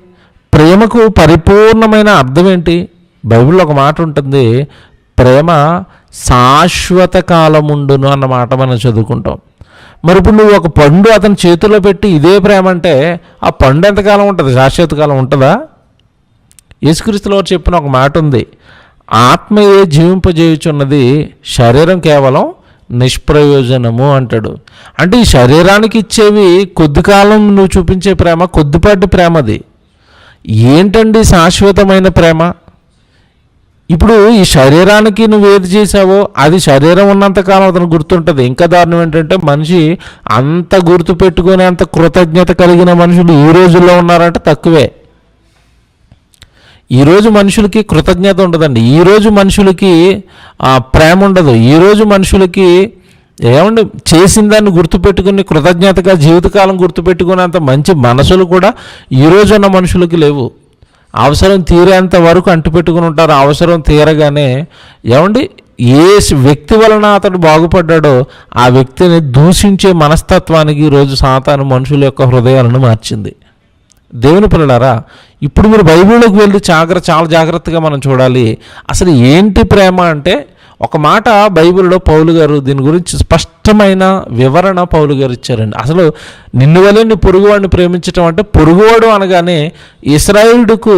[SPEAKER 1] ప్రేమకు పరిపూర్ణమైన అర్థం ఏంటి? బైబిల్లో ఒక మాట ఉంటుంది, ప్రేమ శాశ్వత కాలముండును అన్న మాట మనం చదువుకుంటాం. మరి ఇప్పుడు నువ్వు ఒక పండు అతని చేతిలో పెట్టి ఇదే ప్రేమ అంటే ఆ పండు ఎంతకాలం ఉంటుంది? శాశ్వత కాలం ఉంటుందా? యేసుక్రీస్తులో చెప్పిన ఒక మాట ఉంది, ఆత్మయే జీవింపజేయుచున్నది, శరీరం కేవలం నిష్ప్రయోజనము అంటాడు. అంటే ఈ శరీరానికి ఇచ్చేవి కొద్ది కాలం నువ్వు చూపించే ప్రేమ, కొద్దిపాటి ప్రేమది. ఏంటండి శాశ్వతమైన ప్రేమ? ఇప్పుడు ఈ శరీరానికి నువ్వు ఏది చేసావో అది శరీరం ఉన్నంతకాలం అతను గుర్తుంటుంది. ఇంకా దారుణం ఏంటంటే మనిషి అంత గుర్తు పెట్టుకునే అంత కృతజ్ఞత కలిగిన మనుషులు ఈ రోజుల్లో ఉన్నారంటే తక్కువే. ఈరోజు మనుషులకి కృతజ్ఞత ఉండదండి. ఈరోజు మనుషులకి ప్రేమ ఉండదు. ఈరోజు మనుషులకి ఏమండి చేసిన దాన్ని గుర్తుపెట్టుకుని కృతజ్ఞతగా జీవితకాలం గుర్తుపెట్టుకునేంత మంచి మనసులు కూడా ఈరోజు ఉన్న మనుషులకి లేవు. అవసరం తీరేంత వరకు అంటుపెట్టుకుని ఉంటారు. అవసరం తీరగానే ఏమండి ఏ వ్యక్తి వలన అతడు బాగుపడ్డాడో ఆ వ్యక్తిని దూషించే మనస్తత్వానికి ఈరోజు సాతాను మనుషుల యొక్క హృదయాలను మార్చింది. దేవుని పిల్లలారా, ఇప్పుడు మీరు బైబిల్లోకి వెళ్ళి చాలా జాగ్రత్తగా మనం చూడాలి. అసలు ఏంటి ప్రేమ అంటే? ఒక మాట బైబిల్లో పౌలు గారు దీని గురించి స్పష్టమైన వివరణ పౌలు గారు ఇచ్చారండి. అసలు నిన్ను వలే నీ పొరుగువాడిని ప్రేమించటం అంటే, పొరుగువాడు అనగానే ఇశ్రాయేలుకు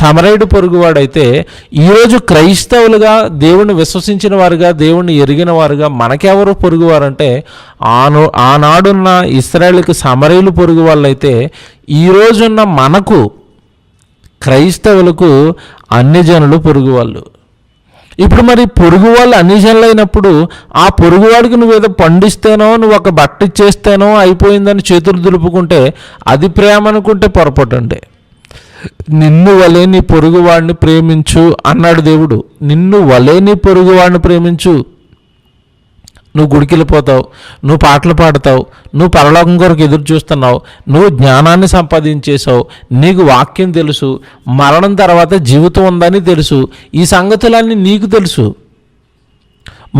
[SPEAKER 1] సమరయుడు పొరుగువాడైతే ఈరోజు క్రైస్తవులుగా దేవుణ్ణి విశ్వసించిన వారుగా దేవుణ్ణి ఎరిగిన వారుగా మనకెవరు పొరుగువారంటే, ఆనాడున్న ఇశ్రాయేలుకు సమరయులు పొరుగు వాళ్ళైతే ఈరోజున్న మనకు క్రైస్తవులకు అన్ని జనులు పొరుగు వాళ్ళు. ఇప్పుడు మరి పొరుగు వాళ్ళు అన్ని జనులు అయినప్పుడు ఆ పొరుగువాడికి నువ్వేదో పండిస్తేనో నువ్వు ఒక బట్ట ఇచ్చేస్తేనో అయిపోయిందని చేతులు దులుపుకుంటే అది ప్రేమ అనుకుంటే పొరపాటు. నిన్ను వలే నీ పొరుగువాడిని ప్రేమించు అన్నాడు దేవుడు. నిన్ను వలే నీ పొరుగువాడిని ప్రేమించు. నువ్వు గుడికి వెళ్ళిపోతావు, నువ్వు పాటలు పాడతావు, నువ్వు పరలోకం కొరకు ఎదురు చూస్తున్నావు, నువ్వు జ్ఞానాన్ని సంపాదించేసావు, నీకు వాక్యం తెలుసు, మరణం తర్వాత జీవితం ఉందని తెలుసు, ఈ సంగతులన్నీ నీకు తెలుసు.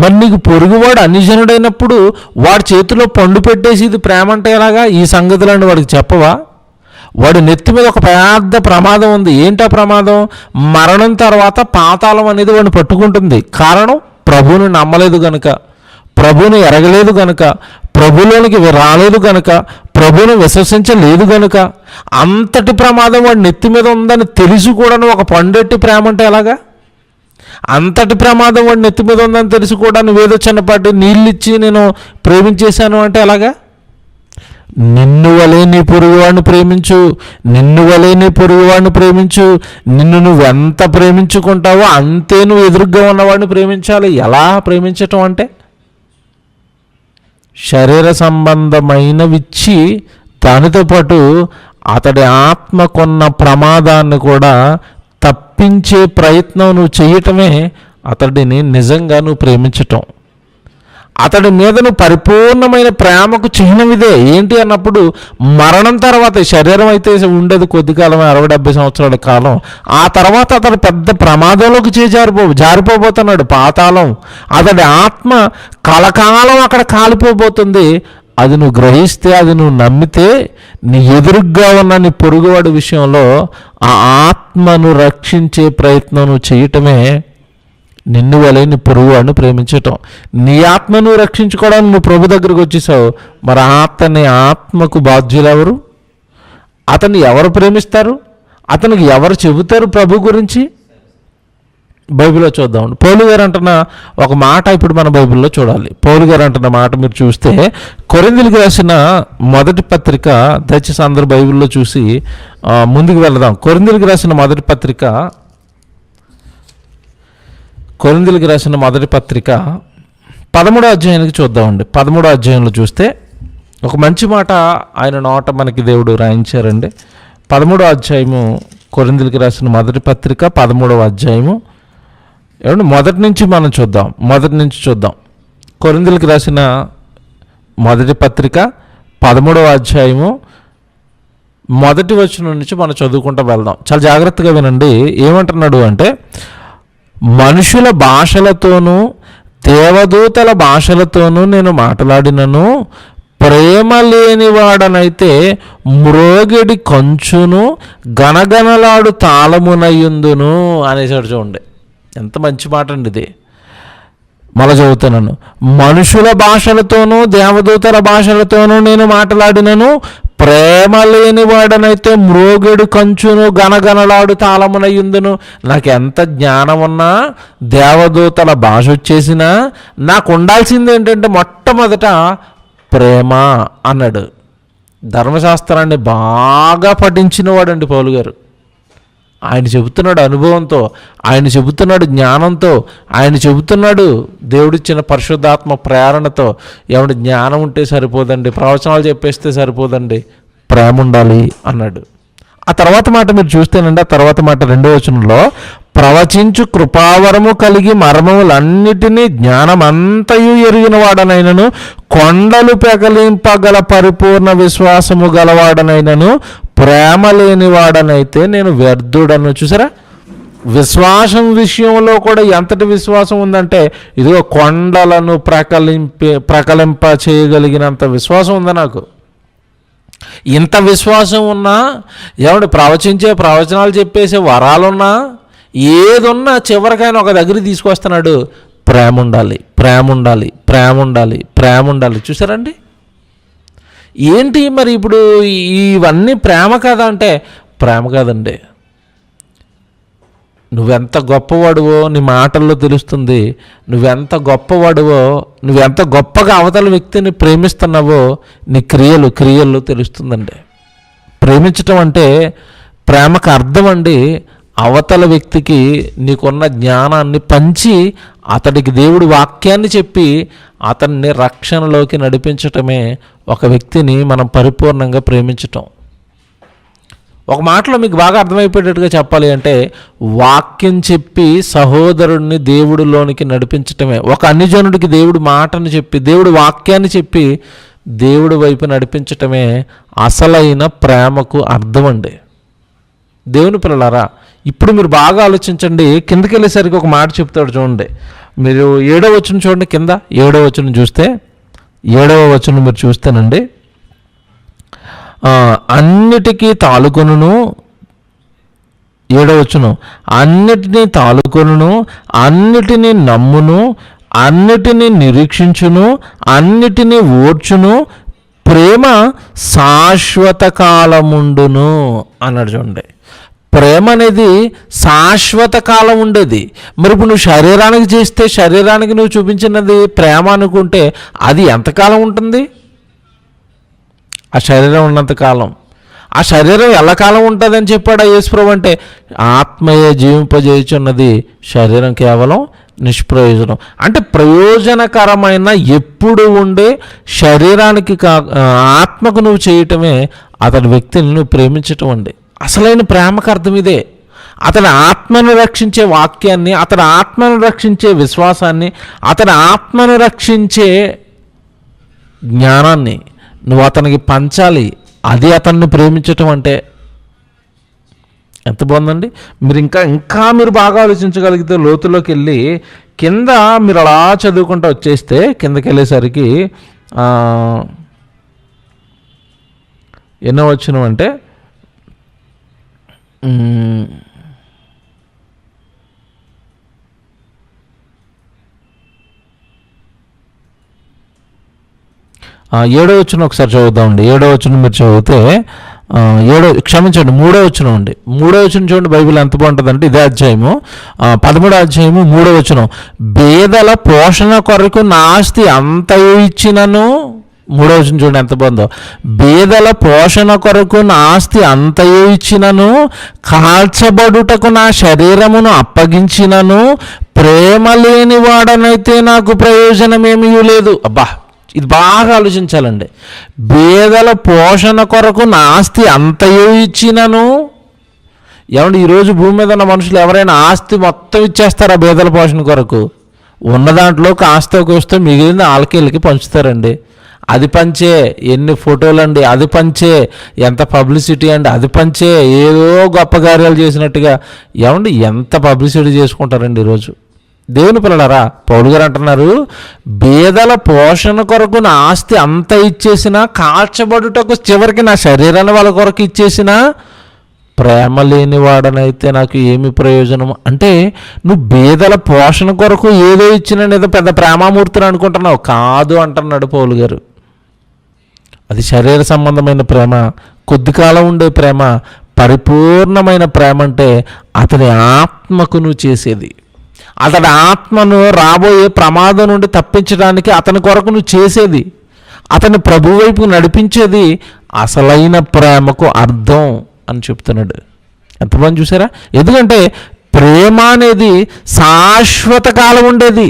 [SPEAKER 1] మరి నీకు పొరుగువాడు అన్యజనుడైనప్పుడు వాడి చేతిలో పండు పెట్టేసి ఇది ప్రేమ అంటే ఎలాగా? ఈ సంగతులన్నీ వాడికి చెప్పవా? వాడి నెత్తి మీద ఒక పెద్ద ప్రమాదం ఉంది. ఏంటా ప్రమాదం? మరణం తర్వాత పాతాళం అనేది వాడిని పట్టుకుంటుంది. కారణం ప్రభువుని నమ్మలేదు గనుక, ప్రభువుని ఎరగలేదు గనుక, ప్రభులోనికి రాలేదు గనుక, ప్రభువుని విశ్వసించలేదు గనుక. అంతటి ప్రమాదం వాడి నెత్తి మీద ఉందని తెలిసి కూడా ఒక పండెట్టి ప్రేమ అంటే ఎలాగా? అంతటి ప్రమాదం వాడి నెత్తి మీద ఉందని తెలిసి కూడా నువ్వేదో చిన్నపాటి నీళ్ళు ఇచ్చి నేను ప్రేమించేశాను అంటే ఎలాగా? నిన్ను వలే నీ పొరుగువాడిని ప్రేమించు, నిన్ను వలే నీ పొరుగువాడిని ప్రేమించు. నిన్ను నువ్వెంత ప్రేమించుకుంటావో అంతే నువ్వు ఎదురుగ్గా ఉన్నవాడిని ప్రేమించాలి. ఎలా ప్రేమించటం అంటే? శరీర సంబంధమైనవిచ్చి దానితో పాటు అతడి ఆత్మకున్న ప్రమాదాన్ని కూడా తప్పించే ప్రయత్నం నువ్వు చేయటమే అతడిని నిజంగా నువ్వు ప్రేమించటం. అతడి మీద నువ్వు పరిపూర్ణమైన ప్రేమకు చిహ్నం ఇదే. ఏంటి అన్నప్పుడు మరణం తర్వాత శరీరం అయితే ఉండేది కొద్ది కాలం, 60-70 సంవత్సరాల కాలం. ఆ తర్వాత అతడు పెద్ద ప్రమాదంలోకి జారిపోబోతున్నాడు, పాతాళం. అతడి ఆత్మ కలకాలం అక్కడ కాలిపోబోతుంది. అది నువ్వు గ్రహిస్తే, అది నువ్వు నమ్మితే, నీ ఎదురుగ్గా ఉన్న నీ పొరుగువాడి విషయంలో ఆ ఆత్మను రక్షించే ప్రయత్నం నువ్వు చేయటమే నిన్ను వలే నీ పొరుగువాడిని ప్రేమించటం. నీ ఆత్మను రక్షించుకోవడానికి నువ్వు ప్రభు దగ్గరకు వచ్చేసావు. మరి అతని ఆత్మకు బాధ్యులు ఎవరు? అతన్ని ఎవరు ప్రేమిస్తారు? అతనికి ఎవరు చెబుతారు ప్రభు గురించి? బైబిల్లో చూద్దాం. పౌలు గారు అంటున్న ఒక మాట ఇప్పుడు మన బైబిల్లో చూడాలి. పౌలు గారు అంటున్న మాట మీరు చూస్తే, కొరింథీయులకు రాసిన మొదటి పత్రిక, దయచేసి అందరూ బైబిల్లో చూసి ముందుకు వెళదాం. కొరింథీయులకు రాసిన మొదటి పత్రిక, కొరింథీయులకు రాసిన మొదటి పత్రిక 13వ అధ్యాయానికి చూద్దామండి. 13వ అధ్యాయంలో చూస్తే ఒక మంచి మాట ఆయన నోట మనకి దేవుడు రాయించారండి. 13వ అధ్యాయము, కొరింథీయులకు రాసిన మొదటి పత్రిక 13వ అధ్యాయము. ఏమంటే మొదటి నుంచి మనం చూద్దాం. కొరింథీయులకు రాసిన మొదటి పత్రిక 13వ అధ్యాయము మొదటి వచనం నుంచి మనం చదువుకుంటూ వెళ్దాం. చాలా జాగ్రత్తగా వినండి. ఏమంటున్నాడు అంటే, మనుషుల భాషలతోనూ దేవదూతల భాషలతోనూ నేను మాట్లాడినను, ప్రేమ లేనివాడనైతే మ్రోగిడి కంచును గనగనలాడు తాళమునయుందును అనేసాడు. చూడండి ఎంత మంచి మాట అండి ఇది. మళ్ళా చదువుతున్నాను. మనుషుల భాషలతోనూ దేవదూతల భాషలతోనూ నేను మాట్లాడినను, ప్రేమ లేని వాడనైతే మ్రోగెడు కంచును గనగనలాడు తాళమునయుందును. నాకు ఎంత జ్ఞానం ఉన్నా, దేవదూతల భాష వచ్చేసినా నాకు ఉండాల్సింది ఏంటంటే మొట్టమొదట ప్రేమ అన్నాడు. ధర్మశాస్త్రాన్ని బాగా పఠించిన వాడండి పౌలు గారు. ఆయన చెబుతున్నాడు అనుభవంతో, ఆయన చెబుతున్నాడు జ్ఞానంతో, ఆయన చెబుతున్నాడు దేవుడిచ్చిన పరిశుద్ధాత్మ ప్రేరణతో. ఏమంటే జ్ఞానం ఉంటే సరిపోదండి, ప్రవచనాలు చెప్పేస్తే సరిపోదండి, ప్రేమ ఉండాలి అన్నాడు. ఆ తర్వాత మాట మీరు చూస్తేనండి, ఆ తర్వాత మాట 2వ వచనంలో, ప్రవచించు కృపావరము కలిగి మర్మములన్నిటినీ జ్ఞానమంతయు ఎరిగిన వాడనైనను, కొండలు పెకలింపగల పరిపూర్ణ విశ్వాసము గలవాడనైనను, ప్రేమ లేని వాడనైతే నేను వ్యర్థుడను. చూసారా, విశ్వాసం విషయంలో కూడా ఎంతటి విశ్వాసం ఉందంటే, ఇదిగో కొండలను ప్రకలింప చేయగలిగినంత విశ్వాసం ఉంది నాకు. ఇంత విశ్వాసం ఉన్నా, ఏమంటే ప్రవచించే ప్రవచనాలు చెప్పేసే వరాలున్నా, ఏదున్నా చివరికైనా ఒక దగ్గరికి తీసుకొస్తున్నాడు, ప్రేమ ఉండాలి, ప్రేమ ఉండాలి, ప్రేమ ఉండాలి, ప్రేమ ఉండాలి. చూసారండి ఏంటి మరి ఇప్పుడు ఇవన్నీ ప్రేమ కాదా అంటే ప్రేమ కాదండి. నువ్వెంత గొప్పవాడువో నీ మాటల్లో తెలుస్తుంది. నువ్వెంత గొప్పవాడువో, నువ్వెంత గొప్పగా అవతల వ్యక్తిని ప్రేమిస్తున్నావో నీ క్రియల్లో తెలుస్తుందండి. ప్రేమించటం అంటే ప్రేమకు అర్థం అండి, అవతల వ్యక్తికి నీకున్న జ్ఞానాన్ని పంచి అతడికి దేవుడి వాక్యాన్ని చెప్పి అతన్ని రక్షణలోకి నడిపించటమే ఒక వ్యక్తిని మనం పరిపూర్ణంగా ప్రేమించటం. ఒక మాటలో మీకు బాగా అర్థమైపోయేటట్టుగా చెప్పాలి అంటే, వాక్యం చెప్పి సహోదరుడిని దేవుడిలోనికి నడిపించటమే, ఒక అన్యజనుడికి దేవుడి మాటను చెప్పి దేవుడి వాక్యాన్ని చెప్పి దేవుడి వైపు నడిపించటమే అసలైన ప్రేమకు అర్థం అండి. దేవుని పిల్లలారా, ఇప్పుడు మీరు బాగా ఆలోచించండి. కిందకి వెళ్ళేసరికి ఒక మాట చెప్తాడు చూడండి. మీరు 7వ వచనం చూడండి. కింద 7వ వచనం చూస్తే, 7వ వచనం మీరు చూస్తేనండి, అన్నిటికీ తాలుకొనును, 7వ వచనం, అన్నిటినీ తాలుకొనును, అన్నిటినీ నమ్మును, అన్నిటినీ నిరీక్షించును, అన్నిటినీ ఓర్చును, ప్రేమ శాశ్వత కాలముండును అన్నాడు. చూడండి, ప్రేమ అనేది శాశ్వత కాలం ఉండేది. మరి ఇప్పుడు నువ్వు శరీరానికి చేస్తే, శరీరానికి నువ్వు చూపించినది ప్రేమ అనుకుంటే అది ఎంతకాలం ఉంటుంది? ఆ శరీరం ఉన్నంతకాలం. ఆ శరీరం ఎల్లకాలం ఉంటుందని చెప్పాడు యేసుప్రభు. అంటే ఆత్మయే జీవింపజేయుచున్నది, శరీరం కేవలం నిష్ప్రయోజనం. అంటే ప్రయోజనకరమైన ఎప్పుడు ఉండే శరీరానికి ఆత్మకు నువ్వు చేయటమే అతని వ్యక్తిని నువ్వు ప్రేమించటం అండి. అసలైన ప్రేమకు అర్థం ఇదే. అతని ఆత్మను రక్షించే వాక్యాన్ని, అతని ఆత్మను రక్షించే విశ్వాసాన్ని, అతని ఆత్మను రక్షించే జ్ఞానాన్ని నువ్వు అతనికి పంచాలి. అది అతన్ని ప్రేమించటం అంటే. ఎంత బాగుందండి. మీరు ఇంకా మీరు బాగా ఆలోచించగలిగితే లోతులోకి వెళ్ళి కింద మీరు అలా చదువుకుంటూ వచ్చేస్తే, కిందకి వెళ్ళేసరికి ఎన్నో వచ్చినాం అంటే, 7వ వచనం ఒకసారి చదువుదామండి. 7వ వచనం మీరు చదివితే, 3వ వచనం అండి. 3వ వచనం చూడండి, బైబిల్ ఎంత బాగుంటుందంటే, ఇదే అధ్యాయము 13వ అధ్యాయము 3వ వచనం, బేదల పోషణ కొరకు నా ఆస్తి అంతయు ఇచ్చినను. 3వ వచనం చూడండి ఎంత బాగుందో, బేదల పోషణ కొరకు నా ఆస్తి అంతయు ఇచ్చినను, కాల్చబడుటకు నా శరీరమును అప్పగించినను, ప్రేమ లేని వాడనైతే నాకు ప్రయోజనమేమీ లేదు. అబ్బా, ఇది బాగా ఆలోచించాలండి. బేదల పోషణ కొరకు నా ఆస్తి అంతయు ఇచ్చినను. ఏమంటే ఈరోజు భూమి మీద ఉన్న మనుషులు ఎవరైనా ఆస్తి మొత్తం ఇచ్చేస్తారా బేదల పోషణ కొరకు? ఉన్న దాంట్లో కాస్త కోస్తో మిగిలిన ఆలకేళ్ళకి పంచుతారండి. అది పంచే, ఎన్ని ఫోటోలు అండి అది పంచే, ఎంత పబ్లిసిటీ అండి అది పంచే, ఏదో గొప్ప కార్యాలు చేసినట్టుగా. ఏమండి ఎంత పబ్లిసిటీ చేసుకుంటారండి ఈరోజు. దేవుని పిల్లలారా, పౌలు గారు అంటున్నారు, బేదల పోషణ కొరకు నా ఆస్తి అంత ఇచ్చేసినా, కాల్చబడుటకు చివరికి నా శరీరాన్ని వాళ్ళ కొరకు ఇచ్చేసినా, ప్రేమ లేనివాడనైతే నాకు ఏమి ప్రయోజనం. అంటే నువ్వు బేదల పోషణ కొరకు ఏదో ఇచ్చిన ఏదో పెద్ద ప్రేమామూర్తిని అనుకుంటున్నావు. కాదు అంటున్నాడు పౌలు గారు. అది శరీర సంబంధమైన ప్రేమ, కొద్ది కాలం ఉండే ప్రేమ. పరిపూర్ణమైన ప్రేమ అంటే అతని ఆత్మకు నువ్వు చేసేది, అతడి ఆత్మను రాబోయే ప్రమాదం నుండి తప్పించడానికి అతని కొరకు నువ్వు చేసేది, అతని ప్రభు వైపు నడిపించేది అసలైన ప్రేమకు అర్థం అని చెప్తున్నాడు. ఎంతమంది చూసారా? ఎందుకంటే ప్రేమ అనేది శాశ్వత కాలం ఉండేది.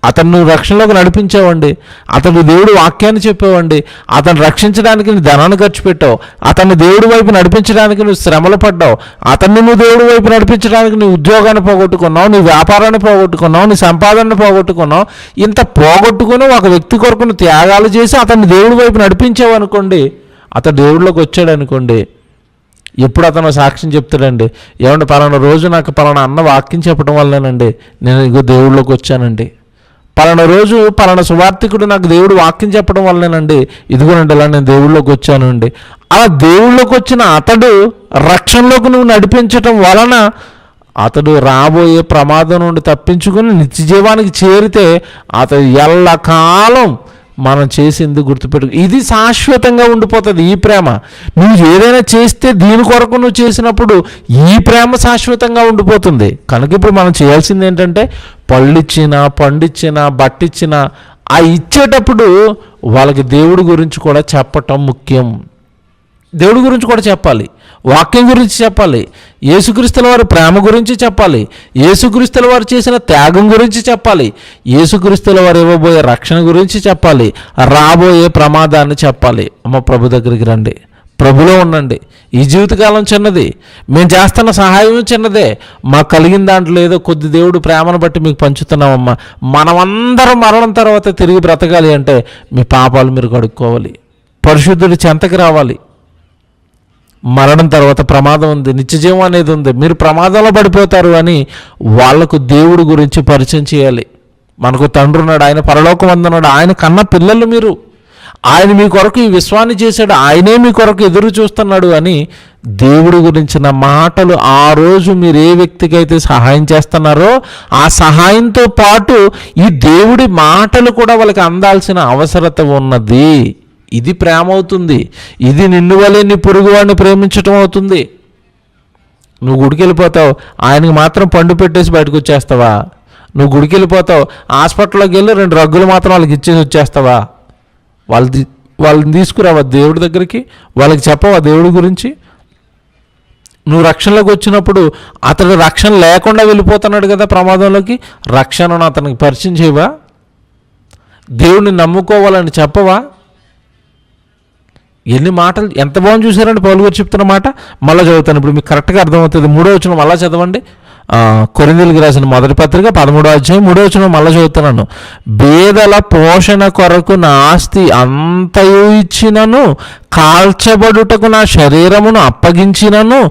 [SPEAKER 1] అతను రక్షణలోకి నడిపించావండి, అతను దేవుడు వాక్యాన్ని చెప్పావండి, అతను రక్షించడానికి నువ్వు ధనాన్ని ఖర్చు పెట్టావు, అతన్ని దేవుడి వైపు నడిపించడానికి నువ్వు శ్రమలు పడ్డావు, అతన్ని నువ్వు దేవుడి వైపు నడిపించడానికి నీ ఉద్యోగాన్ని పోగొట్టుకున్నావు, నీ వ్యాపారాన్ని పోగొట్టుకున్నావు, నీ సంపాదనను పోగొట్టుకున్నావు. ఇంత పోగొట్టుకుని ఒక వ్యక్తి కొరకు నువ్వు త్యాగాలు చేసి అతన్ని దేవుడి వైపు నడిపించావు అనుకోండి, అతను దేవుడిలోకి వచ్చాడు అనుకోండి, ఎప్పుడు అతను సాక్ష్యం చెప్తాడండి, ఏమంటే పలానా రోజు నాకు పలానా అన్న వాక్యం చెప్పడం వల్లనండి నేను ఇగో దేవుడిలోకి వచ్చానండి, పలానా రోజు పలానా సువార్థికుడు నాకు దేవుడు వాక్యం చెప్పడం వల్లనండి ఇదిగోనండి ఇలా నేను దేవుడిలోకి వచ్చాను అండి. అలా దేవుళ్ళలోకి వచ్చిన అతడు రక్షణలోకి నువ్వు నడిపించటం వలన అతడు రాబోయే ప్రమాదం నుండి తప్పించుకుని నిత్య జీవానికి చేరితే అతడు ఎల్లకాలం మనం చేసింది గుర్తుపెట్టు. ఇది శాశ్వతంగా ఉండిపోతుంది ఈ ప్రేమ. నువ్వు ఏదైనా చేస్తే దీని కొరకు నువ్వు చేసినప్పుడు ఈ ప్రేమ శాశ్వతంగా ఉండిపోతుంది. కనుక ఇప్పుడు మనం చేయాల్సింది ఏంటంటే పళ్ళిచ్చినా పండిచ్చినా బట్టిచ్చినా ఆ ఇచ్చేటప్పుడు వాళ్ళకి దేవుడి గురించి కూడా చెప్పటం ముఖ్యం. దేవుడి గురించి కూడా చెప్పాలి, వాక్యం గురించి చెప్పాలి, యేసుక్రీస్తుల వారి ప్రేమ గురించి చెప్పాలి, యేసుక్రీస్తుల వారు చేసిన త్యాగం గురించి చెప్పాలి, యేసుక్రీస్తుల వారు ఇవ్వబోయే రక్షణ గురించి చెప్పాలి, రాబోయే ప్రమాదాన్ని చెప్పాలి. అమ్మ ప్రభు దగ్గరికి రండి, ప్రభులో ఉండండి. ఈ జీవితకాలం చిన్నది, మేము చేస్తున్న సహాయం చిన్నదే, మాకు కలిగిన దాంట్లో ఏదో కొద్ది దేవుడు ప్రేమను బట్టి మీకు పంచుతున్నామమ్మా. మనమందరం మరణం తర్వాత తిరిగి బ్రతకాలి అంటే మీ పాపాలు మీరు కడుక్కోవాలి, పరిశుద్ధుడి చెంతకి రావాలి. మరణం తర్వాత ప్రమాదం ఉంది, నిత్యజీవం అనేది ఉంది, మీరు ప్రమాదంలో పడిపోతారు అని వాళ్లకు దేవుడి గురించి పరిచయం చేయాలి. మనకు తండ్రి ఉన్నాడు, ఆయన పరలోకం అందున్నాడు, ఆయన కన్న పిల్లలు మీరు, ఆయన మీ కొరకు ఈ విశ్వాన్ని చేశాడు, ఆయనే మీ కొరకు ఎదురు చూస్తున్నాడు అని దేవుడి గురించిన మాటలు ఆ రోజు మీరు ఏ వ్యక్తికి అయితే సహాయం చేస్తున్నారో ఆ సహాయంతో పాటు ఈ దేవుడి మాటలు కూడా వాళ్ళకి అందాల్సిన అవసరత ఉన్నది. ఇది ప్రేమ అవుతుంది. ఇది నిన్ను వలే నీ పొరుగువాడిని ప్రేమించటం అవుతుంది. నువ్వు గుడికి వెళ్ళిపోతావు, ఆయనకి మాత్రం పండు పెట్టేసి బయటకు వచ్చేస్తావా? నువ్వు గుడికి వెళ్ళిపోతావు, హాస్పిటల్లోకి వెళ్ళి 2 రగ్గులు మాత్రం వాళ్ళకి ఇచ్చేసి వచ్చేస్తావా? వాళ్ళని తీసుకురావా దేవుడి దగ్గరికి? వాళ్ళకి చెప్పవా దేవుడి గురించి? నువ్వు రక్షణలోకి వచ్చినప్పుడు అతడు రక్షణ లేకుండా వెళ్ళిపోతున్నాడు కదా ప్రమాదంలోకి, రక్షణను అతనికి పరిచయం చేయవా? దేవుడిని నమ్ముకోవాలని చెప్పవా? ఎన్ని మాటలు, ఎంత బాగుంది చూసారండి పౌలు గారు చెప్తున్న మాట. మళ్ళీ చదువుతాను, ఇప్పుడు మీకు కరెక్ట్గా అర్థమవుతుంది. 3వ వచనం మళ్ళీ చదవండి. కొరింథీయులకు రాసిన మొదటి పత్రిక 13వ అధ్యాయం 3వ వచనం మళ్ళీ చదువుతున్నాను. బేదల పోషణ కొరకు నా ఆస్తి అంతయు ఇచ్చినను, కాల్చబడుటకు నా శరీరమును అప్పగించినను,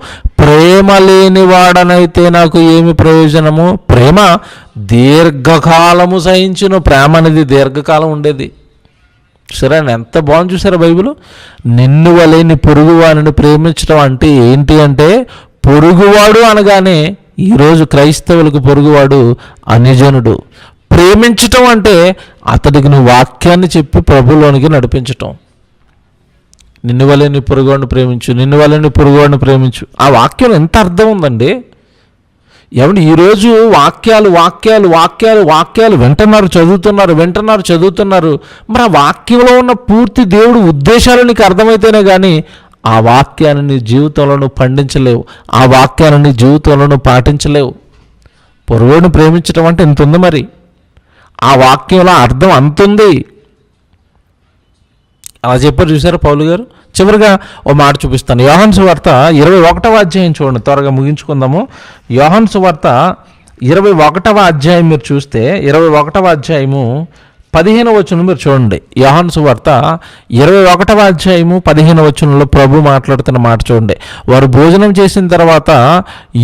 [SPEAKER 1] ప్రేమ లేని వాడనైతే నాకు ఏమి ప్రయోజనము. ప్రేమ దీర్ఘకాలము సహించును. ప్రేమ అనేది దీర్ఘకాలం ఉండేది. సరే, ఎంత బాగుంది చూసారా బైబిల్. నిన్ను వలె నీ పొరుగువాడిని ప్రేమించడం అంటే ఏంటి అంటే, పొరుగువాడు అనగానే ఈరోజు క్రైస్తవులకు పొరుగువాడు అన్యజనుడు. ప్రేమించటం అంటే అతడికి నువ్వు వాక్యాన్ని చెప్పి ప్రభులోనికి నడిపించటం. నిన్ను వలె నీ పొరుగువాడిని ప్రేమించు, నిన్ను వలె నీ పొరుగువాడిని ప్రేమించు. ఆ వాక్యం ఎంత అర్థం ఉందండి. ఏమంటే ఈరోజు వాక్యాలు వాక్యాలు వాక్యాలు వాక్యాలు వింటున్నారు, చదువుతున్నారు. మరి ఆ వాక్యంలో ఉన్న పూర్తి దేవుడు ఉద్దేశాలు నీకు అర్థమైతేనే కానీ ఆ వాక్యాన్ని నీ జీవితంలో నువ్వు పండించలేవు, ఆ వాక్యాన్ని నీ జీవితంలో నువ్వు పాటించలేవు. పొరుగుని ప్రేమించడం అంటే ఇంత ఉంది. మరి ఆ వాక్యంలో అర్థం అంతుంది. అలా చెప్పారు చూసారా పౌలు గారు. చివరిగా ఓ మాట చూపిస్తాను. యోహాను సువార్త 21వ అధ్యాయం చూడండి, త్వరగా ముగించుకుందాము. యోహాను సువార్త 21వ అధ్యాయం మీరు చూస్తే 21వ అధ్యాయము 15వ వచనం మీరు చూడండి. యోహాను సువార్త 21వ అధ్యాయము 15వ వచనంలో ప్రభు మాట్లాడుతున్న మాట చూడండి. వారు భోజనం చేసిన తర్వాత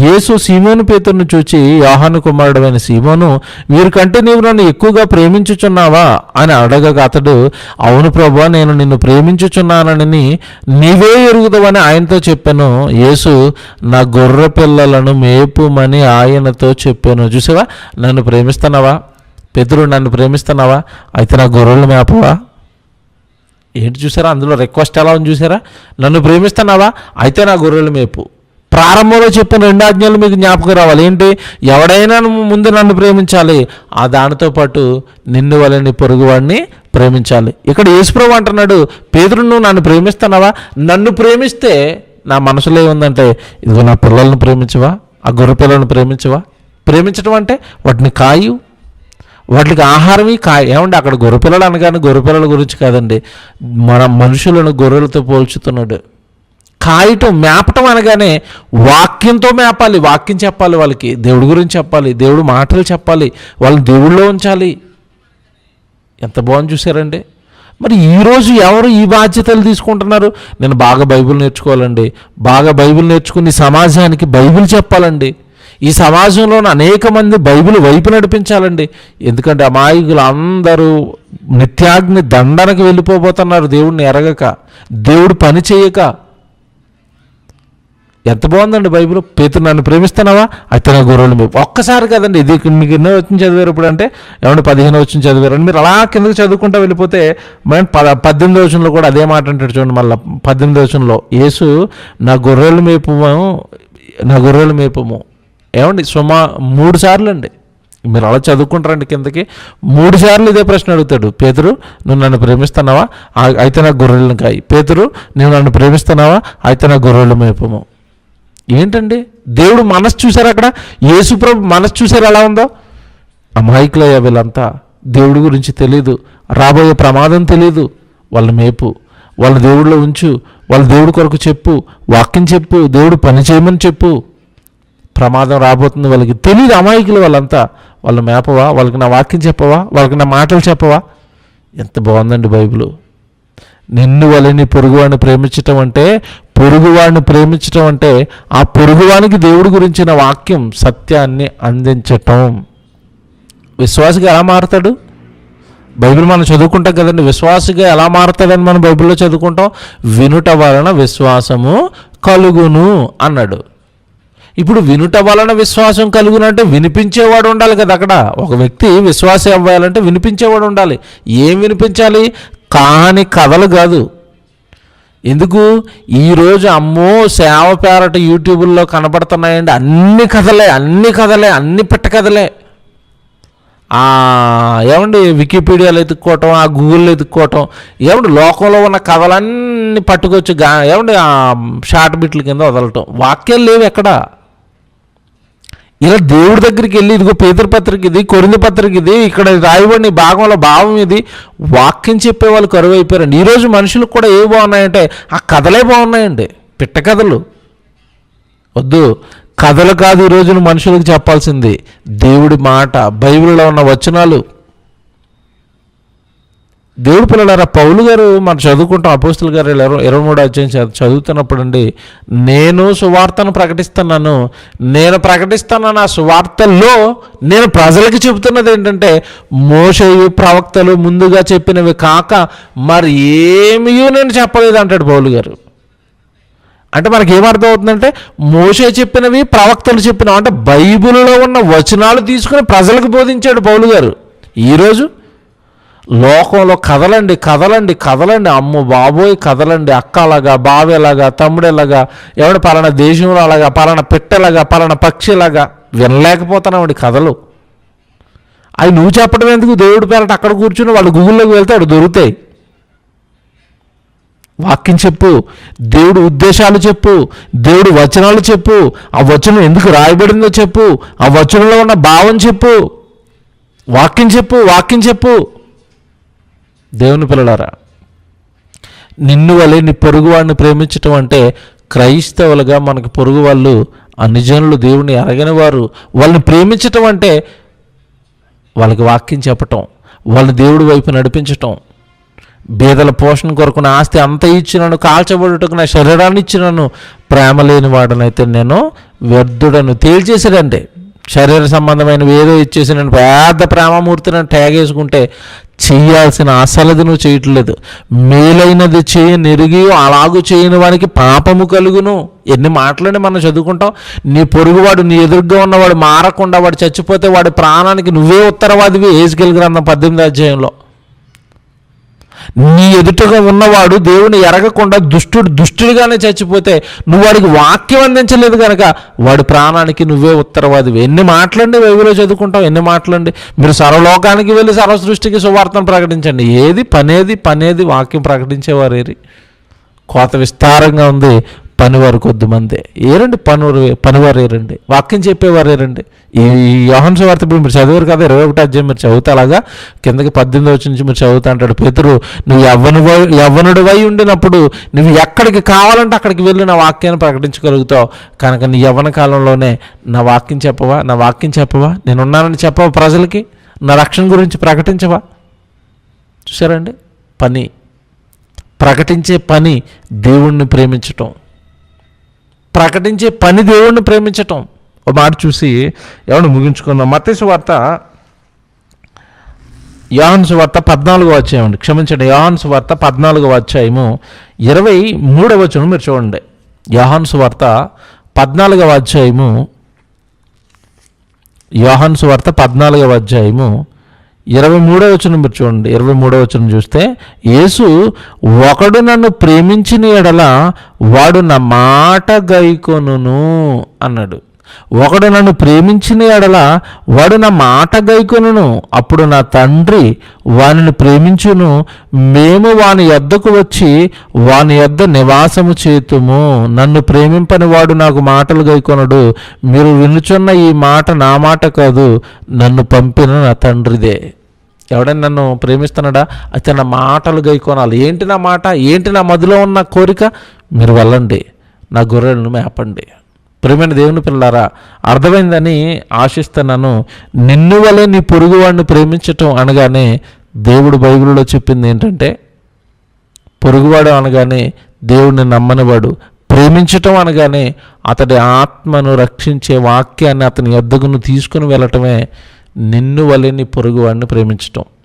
[SPEAKER 1] యేసు సీమోను పేతురును చూచి, యోహాను కుమారుడైన సీమోను, వీరికంటే నీవు నన్ను ఎక్కువగా ప్రేమించుచున్నావా అని అడగగా అతడు, అవును ప్రభువా, నేను నిన్ను ప్రేమించుచున్నానని నీవే ఎరుగుదవని ఆయనతో చెప్పాను. యేసు, నా గొర్రె పిల్లలను మేపుమని ఆయనతో చెప్పాను. చూసావా, నన్ను ప్రేమిస్తున్నావా పేతురు? నన్ను ప్రేమిస్తున్నావా? అయితే నా గొర్రెలు మేపవా? ఏంటి చూసారా, అందులో రిక్వెస్ట్ ఎలా ఉంది చూసారా? నన్ను ప్రేమిస్తున్నావా? అయితే నా గొర్రెలు మేపు. ప్రారంభంలో చెప్పిన 2 ఆజ్ఞలు మీకు జ్ఞాపకం రావాలి. ఏంటి? ఎవడైనా ముందు నన్ను ప్రేమించాలి, ఆ దానితో పాటు నిన్ను వలె నీ పొరుగువాడిని ప్రేమించాలి. ఇక్కడ యేసుప్రభు అంటున్నాడు, పేతురు నువ్వు నన్ను ప్రేమిస్తున్నావా? నన్ను ప్రేమిస్తే నా మనసులో ఏముందంటే, ఇదిగో నా పిల్లలను ప్రేమించవా? ఆ గొర్రె పిల్లలను ప్రేమించవా? ప్రేమించడం అంటే వాటిని కాయు, వాటికి ఆహారమే కాయ. ఏమండి, అక్కడ గొర్రెపిల్లలు అనగానే గొర్రెపిల్లల గురించి కాదండి, మన మనుషులను గొర్రెలతో పోల్చుతున్నాడు. కాయటం, మేపటం అనగానే వాక్యంతో మేపాలి, వాక్యం చెప్పాలి, వాళ్ళకి దేవుడి గురించి చెప్పాలి, దేవుడు మాటలు చెప్పాలి, వాళ్ళని దేవుళ్ళో ఉంచాలి. ఎంత బాగుంది చూసారండి. మరి ఈరోజు ఎవరు ఈ బాధ్యతలు తీసుకుంటున్నారు? నేను బాగా బైబిల్ నేర్చుకోవాలండి, బాగా బైబిల్ నేర్చుకుని సమాజానికి బైబిల్ చెప్పాలండి, ఈ సమాజంలో అనేక మంది బైబిల్ వైపు నడిపించాలండి. ఎందుకంటే అమాయకులు అందరూ నిత్యాగ్ని దండనకు వెళ్ళిపోబోతున్నారు, దేవుడిని ఎరగక, దేవుడు పని చేయక. ఎంత బాగుందండి బైబిల్. పేతురు నన్ను ప్రేమిస్తున్నావా? అయితే నా గొర్రెలు మేపు. ఒక్కసారి కదండి, ఇది మీకు ఎన్నో వచ్చిన చదివారు ఇప్పుడు అంటే, ఏమంటే 15 వచ్చిన చదివారు అని మీరు అలా కిందకి చదువుకుంటూ వెళ్ళిపోతే, మనం 18వ వచనంలో కూడా అదే మాట అంటాడు చూడండి. మళ్ళీ 18వ వచనంలో యేసు, నా గొర్రెలు మేపము. ఏమండి, 3 సార్లు అండి. మీరు అలా చదువుకుంటారండి కిందకి, 3 సార్లు ఇదే ప్రశ్న అడుగుతాడు. పేతురు, నువ్వు నన్ను ప్రేమిస్తున్నావా? అయితే నా గొర్రెలను కాయి. పేతురు, నువ్వు నన్ను ప్రేమిస్తున్నావా? అయితే నా గొర్రెలు మేపము. ఏంటండి, దేవుడు మనసు చూసారు అక్కడ, యేసుప్రభు మనసు చూసారు ఎలా ఉందో. అమాయకులయ్యా వీళ్ళంతా, దేవుడి గురించి తెలీదు, రాబోయే ప్రమాదం తెలీదు. వాళ్ళ మేపు, వాళ్ళ దేవుడిలో ఉంచు, వాళ్ళ దేవుడి కొరకు చెప్పు, వాక్యం చెప్పు, దేవుడు పని చేయమని చెప్పు. ప్రమాదం రాబోతుంది వాళ్ళకి తెలియదు, అమాయకులు వాళ్ళంతా. వాళ్ళు మేపవా? వాళ్ళకి నా వాక్యం చెప్పవా? వాళ్ళకి నా మాటలు చెప్పవా? ఎంత బాగుందండి బైబిల్. నిన్ను వలె నీ పొరుగువాడిని ప్రేమించటం అంటే, పొరుగువాడిని ప్రేమించటం అంటే ఆ పొరుగువానికి దేవుడి గురించిన వాక్యం, సత్యాన్ని అందించటం. విశ్వాసిగా ఎలా మారుతాడు? బైబిల్ మనం చదువుకుంటాం కదండి, విశ్వాసిగా ఎలా మారుతాడని మనం బైబిల్లో చదువుకుంటాం. వినుట వలన విశ్వాసము కలుగును అన్నాడు. ఇప్పుడు వినుట వలన విశ్వాసం కలుగునంటే వినిపించేవాడు ఉండాలి కదా. అక్కడ ఒక వ్యక్తి విశ్వాసం అవ్వాలంటే వినిపించేవాడు ఉండాలి. ఏం వినిపించాలి? కాని కథలు కాదు. ఎందుకు? ఈరోజు అమ్మో సేవ పేరట యూట్యూబుల్లో కనబడుతున్నాయండి, అన్ని కథలే, అన్ని పెట్ట కథలే. ఏమండి, వికీపీడియాలో ఎత్తుక్కోవటం, ఆ గూగుల్లో ఎత్తుక్కోవటం, ఏమండి లోకంలో ఉన్న కథలన్నీ పట్టుకొచ్చి ఏమండి ఆ షార్ట్ బిట్ల కింద వదలటం. వాక్యాలు లేవు ఎక్కడ. ఇలా దేవుడి దగ్గరికి వెళ్ళి, ఇదిగో పేతురు పత్రిక ఇది, కొరింథీ పత్రిక ఇది, ఇక్కడ రాయబడిన భాగంలో భావం ఇది, వాక్యం చెప్పేవాళ్ళు కరువు అయిపోయారండి. ఈరోజు మనుషులకు కూడా ఏవి బాగున్నాయంటే ఆ కథలే బాగున్నాయండి, పిట్ట కథలు. వద్దు, కథలు కాదు ఈరోజు మనుషులకు చెప్పాల్సింది, దేవుడి మాట, బైబిల్లో ఉన్న వచనాలు. దేవుడు పిల్లలారా, పౌలు గారు మనం చదువుకుంటాం, అపోస్తుల గారు 23వ అధ్యాయం చదువుతున్నప్పుడు అండి, నేను సువార్తను ప్రకటిస్తున్నాను, ఆ సువార్తల్లో నేను ప్రజలకు చెబుతున్నది ఏంటంటే, మోషేయు ప్రవక్తలు ముందుగా చెప్పినవి కాక మరి ఏమీ నేను చెప్పలేదు అంటాడు పౌలు గారు. అంటే మనకి ఏమర్థం అవుతుందంటే, మోషే చెప్పినవి, ప్రవక్తలు చెప్పినవి అంటే బైబిల్లో ఉన్న వచనాలు తీసుకుని ప్రజలకు బోధించాడు పౌలు గారు. ఈరోజు లోకంలో కథలండి, అమ్మో బాబోయ్ కథలండి. అక్కలాగా, బావేలాగా, తమ్ముడేలాగా, ఎవడు పలానా దేశంలో అలాగా, పలానా పెట్టెలాగా, పలానా పక్షిలాగా వినలేకపోతున్నామండి కథలు. అవి నువ్వు చెప్పడం ఎందుకు? దేవుడి పేరట అక్కడ కూర్చుని వాళ్ళు గూగుల్లోకి వెళ్తే అక్కడ దొరుకుతాయి. వాక్యం చెప్పు, దేవుడు ఉద్దేశాలు చెప్పు, దేవుడు వచనాలు చెప్పు, ఆ వచనం ఎందుకు రాయబడిందో చెప్పు, ఆ వచనంలో ఉన్న భావం చెప్పు, వాక్యం చెప్పు. దేవుని పిల్లలారా, నిన్ను వలె నీ పొరుగువాడిని ప్రేమించటం అంటే, క్రైస్తవులుగా మనకు పొరుగు వాళ్ళు అన్యజనులు, దేవుని ఎరగని వారు, వాళ్ళని ప్రేమించటం అంటే వాళ్ళకి వాక్యం చెప్పటం, వాళ్ళని దేవుడి వైపు నడిపించటం, బీదల పోషణ కొరకు నా ఆస్తి అంత ఇచ్చినను, కాల్చబడుటకు నా శరీరాన్ని ఇచ్చినను, ప్రేమ లేని వాడనైతే నేను వ్యర్థుడను. తేల్చేసాడంటే శరీర సంబంధమైనవి ఏదో ఇచ్చేసి నేను పెద్ద ప్రేమమూర్తిని ట్యాగ్ వేసుకుంటే చేయాల్సిన అసలది నువ్వు చేయట్లేదు. మేలైనది చేయ నెరిగి అలాగూ చేయని వానికి పాపము కలుగును. ఎన్ని మాటలని మనం చదువుకుంటాం. నీ పొరుగువాడు, నీ ఎదురుగా ఉన్నవాడు మారకుండా వాడు చచ్చిపోతే వాడి ప్రాణానికి నువ్వే ఉత్తరవాదివి. యెహెజ్కేలు గ్రంథం 18వ అధ్యాయంలో. నీ ఎదుటగా ఉన్నవాడు దేవుని ఎరగకుండా దుష్టుడిగానే చచ్చిపోతే నువ్వు వాడికి వాక్యం అందించలేదు కనుక వాడి ప్రాణానికి నువ్వే ఉత్తరవాదివి. ఎన్ని మాటలండి బైబిల్లో చదువుకుంటాం, ఎన్ని మాటలండి. మీరు సర్వలోకానికి వెళ్ళి సర్వ సృష్టికి సువార్తను ప్రకటించండి. ఏది పనేది వాక్యం ప్రకటించేవారేరి. కోత విస్తారంగా ఉంది, పనివారు కొద్దిమందే. ఏరండి పనివారు ఏరండి, వాక్యం చెప్పేవారు ఏరండి. ఈ యోహాను సువార్త ఇప్పుడు మీరు చదివారు కదా, 21వ అధ్యాయం మీరు చదువుతా, అలాగా కిందకి 18వ వచనం నుంచి మీరు చదువుతా అంటాడు పేతురు, నువ్వు యవ్వనుడివై ఉండినప్పుడు నువ్వు ఎక్కడికి కావాలంటే అక్కడికి వెళ్ళి నా వాక్యాన్ని ప్రకటించగలుగుతావు. కనుక నీ యవ్వన కాలంలోనే నా వాక్యం చెప్పవా, నేనున్నానని చెప్పవా, ప్రజలకి నా రక్షణ గురించి ప్రకటించవా. చూసారండి, ప్రకటించే పని దేవుణ్ణి ప్రేమించటం. దేవుణ్ణి ప్రేమించటం. ఒక మాట చూసి ఎవరిని ముగించుకుందాం. మత్తయి సువార్త, యోహాను సువార్త 14వ అధ్యాయం, క్షమించండి, యోహాను సువార్త 14వ అధ్యాయము 23వ వచనం మీరు చూడండి. యోహాను సువార్త 14వ అధ్యాయము 23వ వచనం మీరు చూడండి. 23వ వచనం చూస్తే, యేసు, ఒకడు నన్ను ప్రేమించిన ఎడల వాడు నా మాట గైకొనును అన్నాడు. ఒకడు నన్ను ప్రేమించిన ఎడల వాడు నా మాట గైకొనును, అప్పుడు నా తండ్రి వానిని ప్రేమించును, మేము వాని యొద్దకు వచ్చి వాని యొద్ద నివాసము చేతుము. నన్ను ప్రేమింపని వాడు నాకు మాటలు గైకొనడు. మీరు వినుచున్న ఈ మాట నా మాట కాదు, నన్ను పంపిన నా తండ్రిదే. ఎవడైనా నన్ను ప్రేమిస్తున్నాడా అయితే నా మాటలు గైకొనాలి. ఏంటి నా మాట, ఏంటి నా మదిలో ఉన్న కోరిక? మీరు వెళ్ళండి, నా గొర్రెలను మేపండి. ప్రియమైన దేవుని పిల్లారా, అర్థమైందని ఆశిస్తున్నాను. నిన్ను వలె నీ పొరుగువాడిని ప్రేమించటం అనగానే దేవుడు బైబిల్లో చెప్పింది ఏంటంటే, పొరుగువాడు అనగానే దేవుడిని నమ్మనివాడు, ప్రేమించటం అనగానే అతడి ఆత్మను రక్షించే వాక్యాన్ని అతని యొద్దకును తీసుకుని వెళ్ళటమే నిన్ను వలె నీ పొరుగువాడిని ప్రేమించటం.